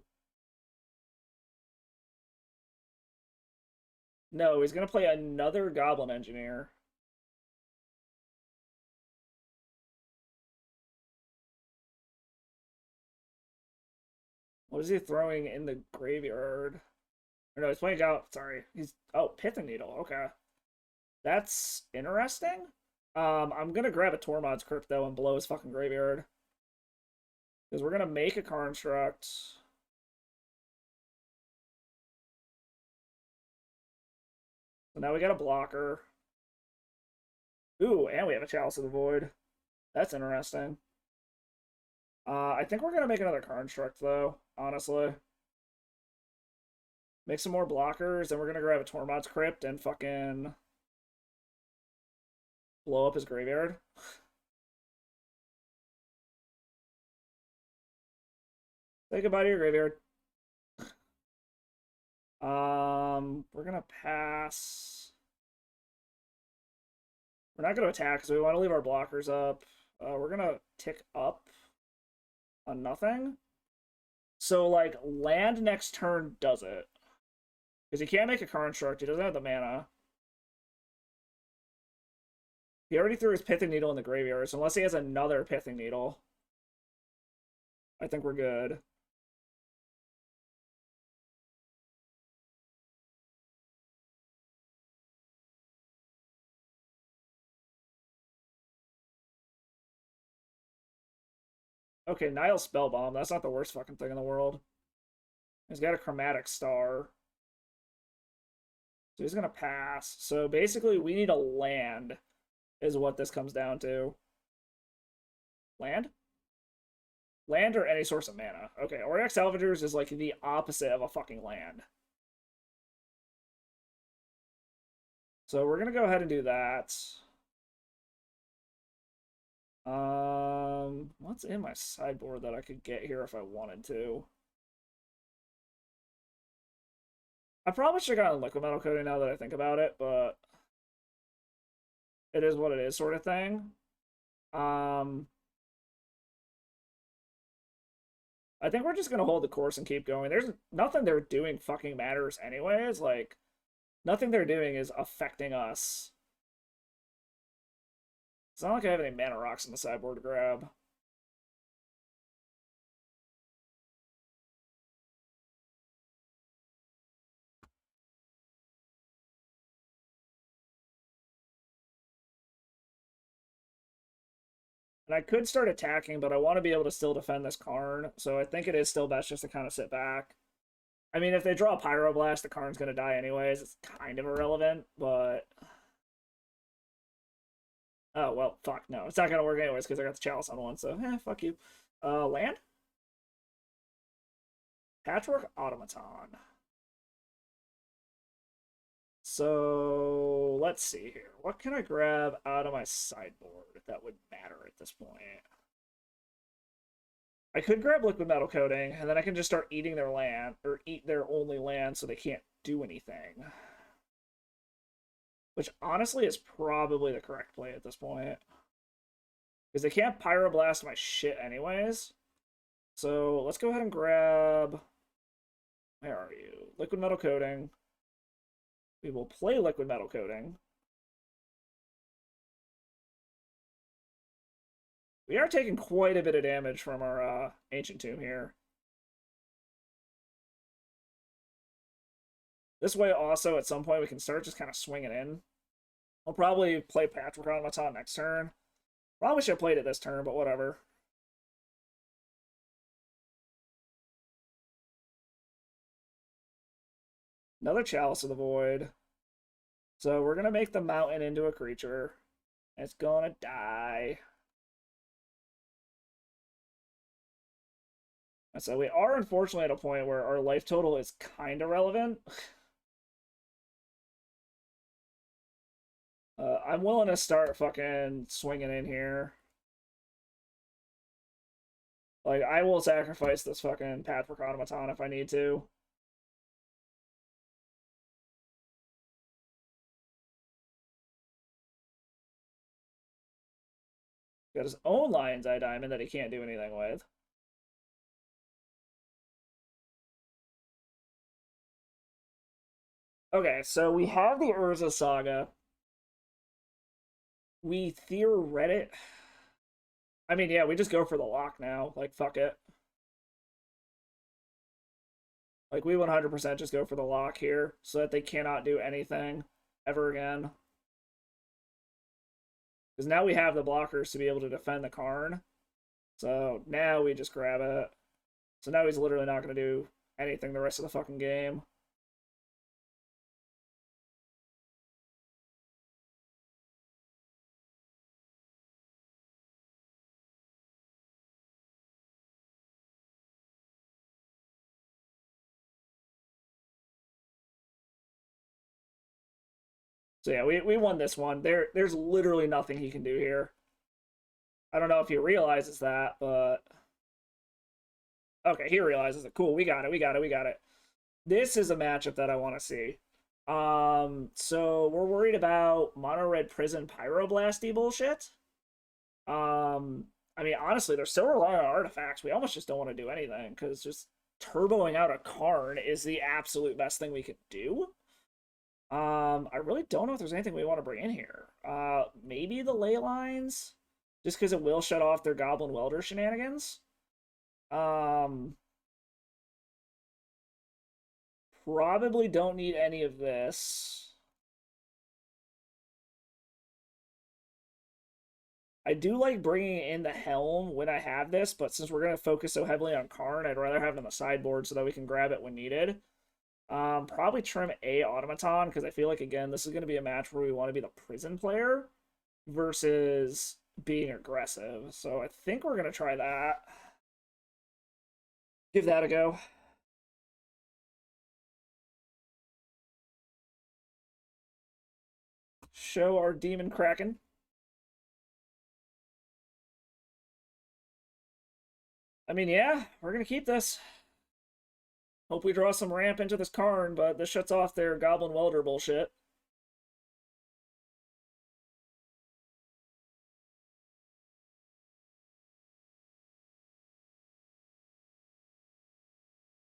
No, he's going to play another Goblin Engineer. What is he throwing in the graveyard? Or no, he's playing out. Sorry. Oh, Pithing Needle. Okay. That's interesting. I'm going to grab a Tormod's Crypt, though, and blow his fucking graveyard. Because we're going to make a Construct. So now we got a blocker. Ooh, and we have a Chalice of the Void. That's interesting. I think we're going to make another Construct, though, honestly. Make some more blockers, and we're going to grab a Tormod's Crypt and fucking blow up his graveyard. Say goodbye to your graveyard. We're gonna pass. We're not gonna attack because we want to leave our blockers up. We're gonna tick up on nothing. So like land next turn does it. Because he can't make a Construct, he doesn't have the mana. He already threw his Pithing Needle in the graveyard, so unless he has another Pithing Needle, I think we're good. Okay, Nile Spellbomb. That's not the worst fucking thing in the world. He's got a Chromatic Star. So he's going to pass. So basically, we need a land, is what this comes down to. Land? Land or any source of mana. Okay, Auric Salvagers is like the opposite of a fucking land. So we're going to go ahead and do that. What's in my sideboard that I could get here if I wanted to? I probably should have gotten liquid metal coating now that I think about it, but it is what it is sort of thing. Um, I think we're just gonna hold the course and keep going. There's nothing they're doing fucking matters anyways. Like, nothing they're doing is affecting us. It's not like I have any mana rocks in the sideboard to grab. And I could start attacking, but I want to be able to still defend this Karn. So I think it is still best just to kind of sit back. I mean, if they draw a Pyroblast, the Karn's going to die anyways. It's kind of irrelevant, but... Oh, well, fuck, no. It's not going to work anyways because I got the Chalice on one, so fuck you. Land? Patchwork Automaton. So, let's see here. What can I grab out of my sideboard that would matter at this point? I could grab liquid metal coating, and then I can just start eating their land, or eat their only land so they can't do anything. Which, honestly, is probably the correct play at this point. Because they can't Pyroblast my shit anyways. So, let's go ahead and grab... Where are you? Liquid metal coating. We will play liquid metal coating. We are taking quite a bit of damage from our Ancient Tomb here. This way also, at some point, we can start just kind of swinging in. I'll probably play Patchwork Automaton next turn. Probably should have played it this turn, but whatever. Another Chalice of the Void. So we're going to make the mountain into a creature. It's going to die. And so we are unfortunately at a point where our life total is kind of relevant. I'm willing to start fucking swinging in here. Like, I will sacrifice this fucking Patchwork Automaton if I need to. Got his own Lion's Eye Diamond that he can't do anything with. Okay, so we have the Urza Saga. We theoretic... I mean, yeah, we just go for the lock now. Like, fuck it. Like, we 100% just go for the lock here so that they cannot do anything ever again. Because now we have the blockers to be able to defend the Karn. So now we just grab it. So now he's literally not going to do anything the rest of the fucking game. So yeah, we won this one. There's literally nothing he can do here. I don't know if he realizes that, but... Okay, he realizes it. Cool, we got it, we got it, we got it. This is a matchup that I want to see. So we're worried about mono red prison pyroblasty bullshit. I mean, honestly, they're so reliant on artifacts. We almost just don't want to do anything because just turboing out a Karn is the absolute best thing we could do. I really don't know if there's anything we want to bring in here. Maybe the ley lines, just because it will shut off their Goblin Welder shenanigans. Probably don't need any of this. I do like bringing in the Helm when I have this, but since we're going to focus so heavily on Karn, I'd rather have it on the sideboard so that we can grab it when needed. Probably trim a Automaton, because I feel like, again, this is going to be a match where we want to be the prison player versus being aggressive. So I think we're going to try that. Give that a go. Show our demon kraken. I mean, yeah, we're gonna keep this. Hope we draw some ramp into this Karn, but this shuts off their Goblin Welder bullshit.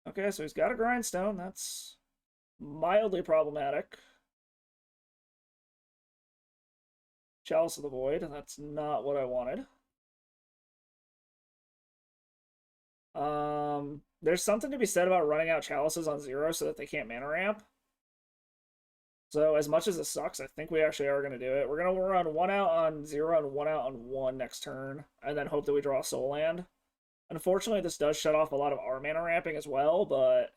Okay, so he's got a Grindstone. That's mildly problematic. Chalice of the Void. That's not what I wanted. There's something to be said about running out chalices on 0 so that they can't mana ramp. So as much as it sucks, I think we actually are going to do it. We're going to run 1 out on 0 and 1 out on 1 next turn, and then hope that we draw a Soul Land. Unfortunately, this does shut off a lot of our mana ramping as well, but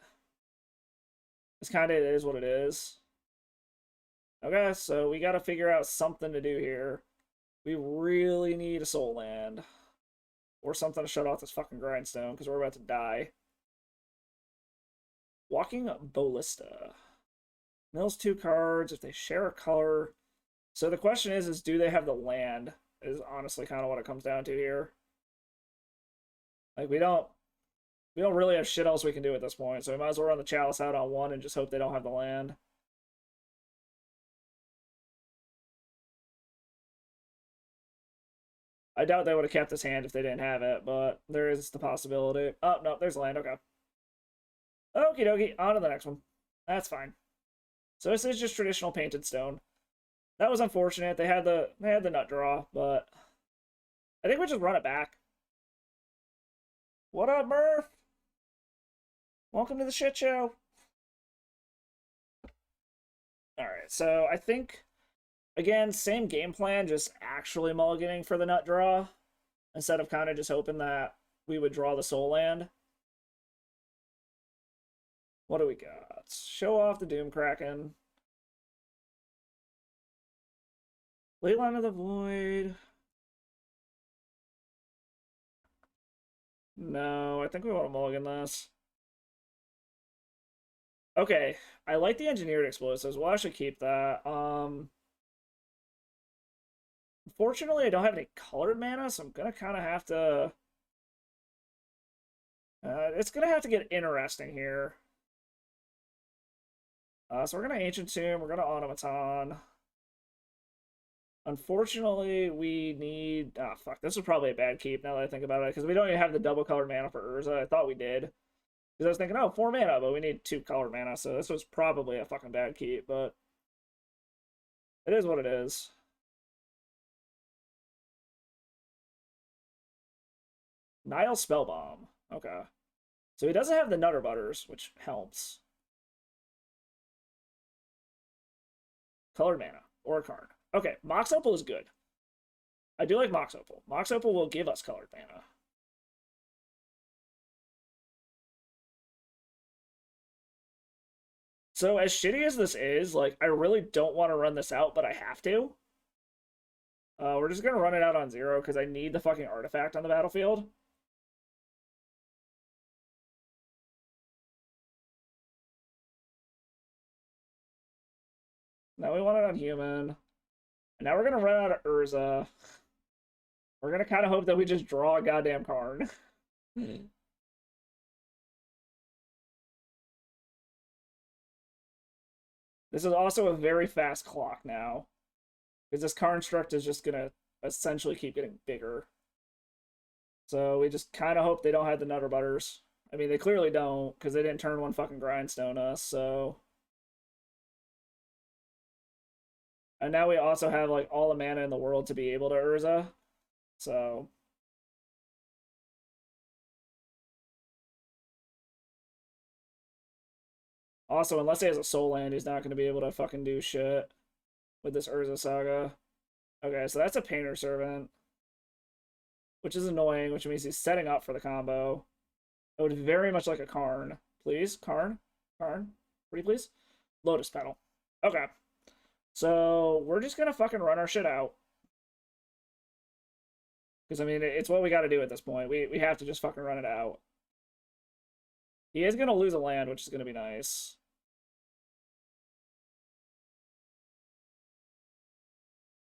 it's kind of, it is what it is. Okay, so we got to figure out something to do here. We really need a Soul Land. Or something to shut off this fucking Grindstone, because we're about to die. Walking Ballista. Mills 2 cards if they share a color. So the question is do they have the land? Is honestly kind of what it comes down to here. Like, we don't really have shit else we can do at this point, so we might as well run the Chalice out on 1 and just hope they don't have the land. I doubt they would have kept this hand if they didn't have it, but there is the possibility. Oh, no, there's land. Okay. Okie dokie. On to the next one. That's fine. So this is just traditional painted stone. That was unfortunate. They had the nut draw, but I think we just run it back. What up, Murph? Welcome to the shit show. Alright, so I think, again, same game plan, just actually mulliganing for the nut draw, instead of kind of just hoping that we would draw the Soul Land. What do we got? Show off the Doom Kraken. Late Line of the Void. No, I think we want to mulligan this. Okay, I like the engineered explosives. We'll actually keep that. Unfortunately, I don't have any colored mana, so I'm gonna kind of have to. It's gonna have to get interesting here. So we're gonna Ancient Tomb. We're gonna Automaton. Unfortunately, we need. Ah, fuck. This is probably a bad keep now that I think about it, because we don't even have the double colored mana for Urza. I thought we did. Because I was thinking, oh, 4 mana, but we need 2 colored mana, so this was probably a fucking bad keep, but it is what it is. Nile Spellbomb. Okay. So he doesn't have the Nutter Butters, which helps. Colored mana. Or a card. Okay, Mox Opal is good. I do like Mox Opal. Mox Opal will give us colored mana. So as shitty as this is, like, I really don't want to run this out, but I have to. We're just gonna run it out on 0 because I need the fucking artifact on the battlefield. Now we want it on human. And now we're gonna run out of Urza. We're gonna kind of hope that we just draw a goddamn card. This is also a very fast clock now. Because this construct is just gonna essentially keep getting bigger. So we just kind of hope they don't have the Nutter Butters. I mean, they clearly don't, because they didn't turn 1 fucking Grindstone us, so... And now we also have, like, all the mana in the world to be able to Urza. So... Also, unless he has a Soul Land, he's not going to be able to fucking do shit with this Urza Saga. Okay, so that's a Painter Servant. Which is annoying, which means he's setting up for the combo. I would very much like a Karn. Please, Karn? Karn? Pretty please? Lotus Petal. Okay. So, we're just gonna fucking run our shit out. Because, I mean, it's what we gotta do at this point. We have to just fucking run it out. He is gonna lose a land, which is gonna be nice.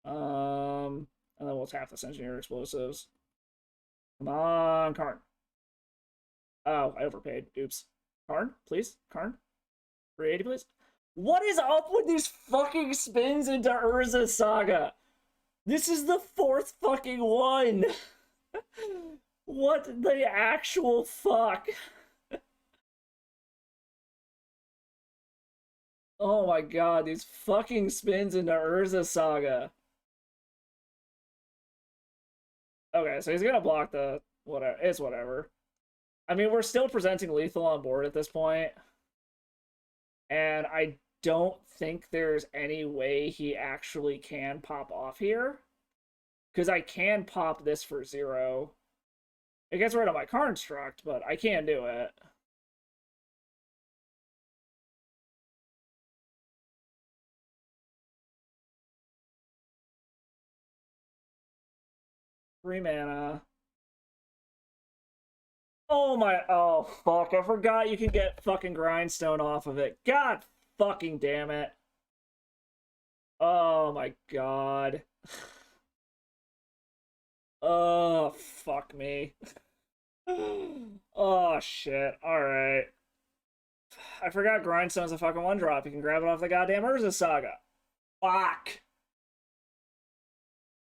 And then we'll tap this Engineer Explosives. Come on, Karn. Oh, I overpaid. Oops. Karn, please. Karn. 380, please. What is up with these fucking spins into Urza Saga? This is the fourth fucking one. What the actual fuck? Oh my god, these fucking spins into Urza Saga. Okay, so he's gonna block the whatever. It's whatever. I mean, we're still presenting lethal on board at this point, and I don't think there's any way he actually can pop off here. Because I can pop this for 0. It gets rid of my construct, but I can do it. Three mana. Oh my, oh fuck, I forgot you can get fucking grindstone off of it. God fucking damn it. Oh my god. Oh, fuck me. Oh shit, alright. I forgot grindstone's a fucking 1-drop. You can grab it off the goddamn Urza Saga. Fuck.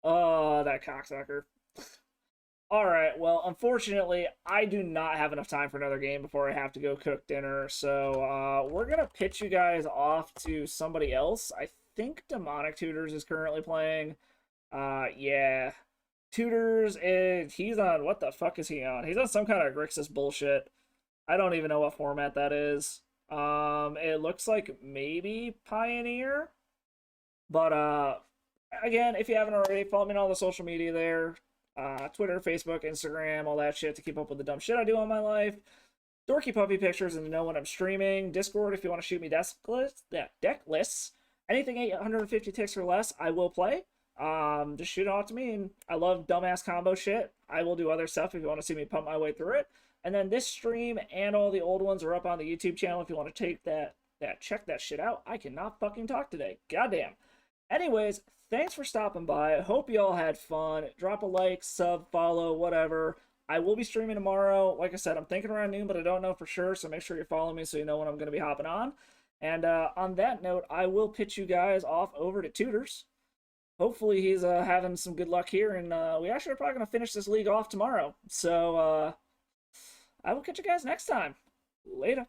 Oh, that cocksucker. Alright, well, unfortunately, I do not have enough time for another game before I have to go cook dinner, so we're gonna pitch you guys off to somebody else. I think Demonic Tutors is currently playing. Yeah. Tutors, he's on, what the fuck is he on? He's on some kind of Grixis bullshit. I don't even know what format that is. It looks like maybe Pioneer, but again, if you haven't already, follow me on all the social media there. Twitter, Facebook, Instagram, all that shit to keep up with the dumb shit I do on my life. Dorky puppy pictures and to know when I'm streaming. Discord if you want to shoot me deck lists. Anything 850 ticks or less, I will play. Just shoot it off to me, and I love dumbass combo shit. I will do other stuff if you want to see me pump my way through it. And then this stream and all the old ones are up on the YouTube channel if you want to take check that shit out. I cannot fucking talk today. Goddamn. Anyways, thanks for stopping by. I hope you all had fun. Drop a like, sub, follow, whatever. I will be streaming tomorrow. Like I said, I'm thinking around noon, but I don't know for sure, so make sure you follow me so you know when I'm going to be hopping on. And on that note, I will pitch you guys off over to Tutors. Hopefully he's having some good luck here, and we actually are probably going to finish this league off tomorrow. So I will catch you guys next time. Later.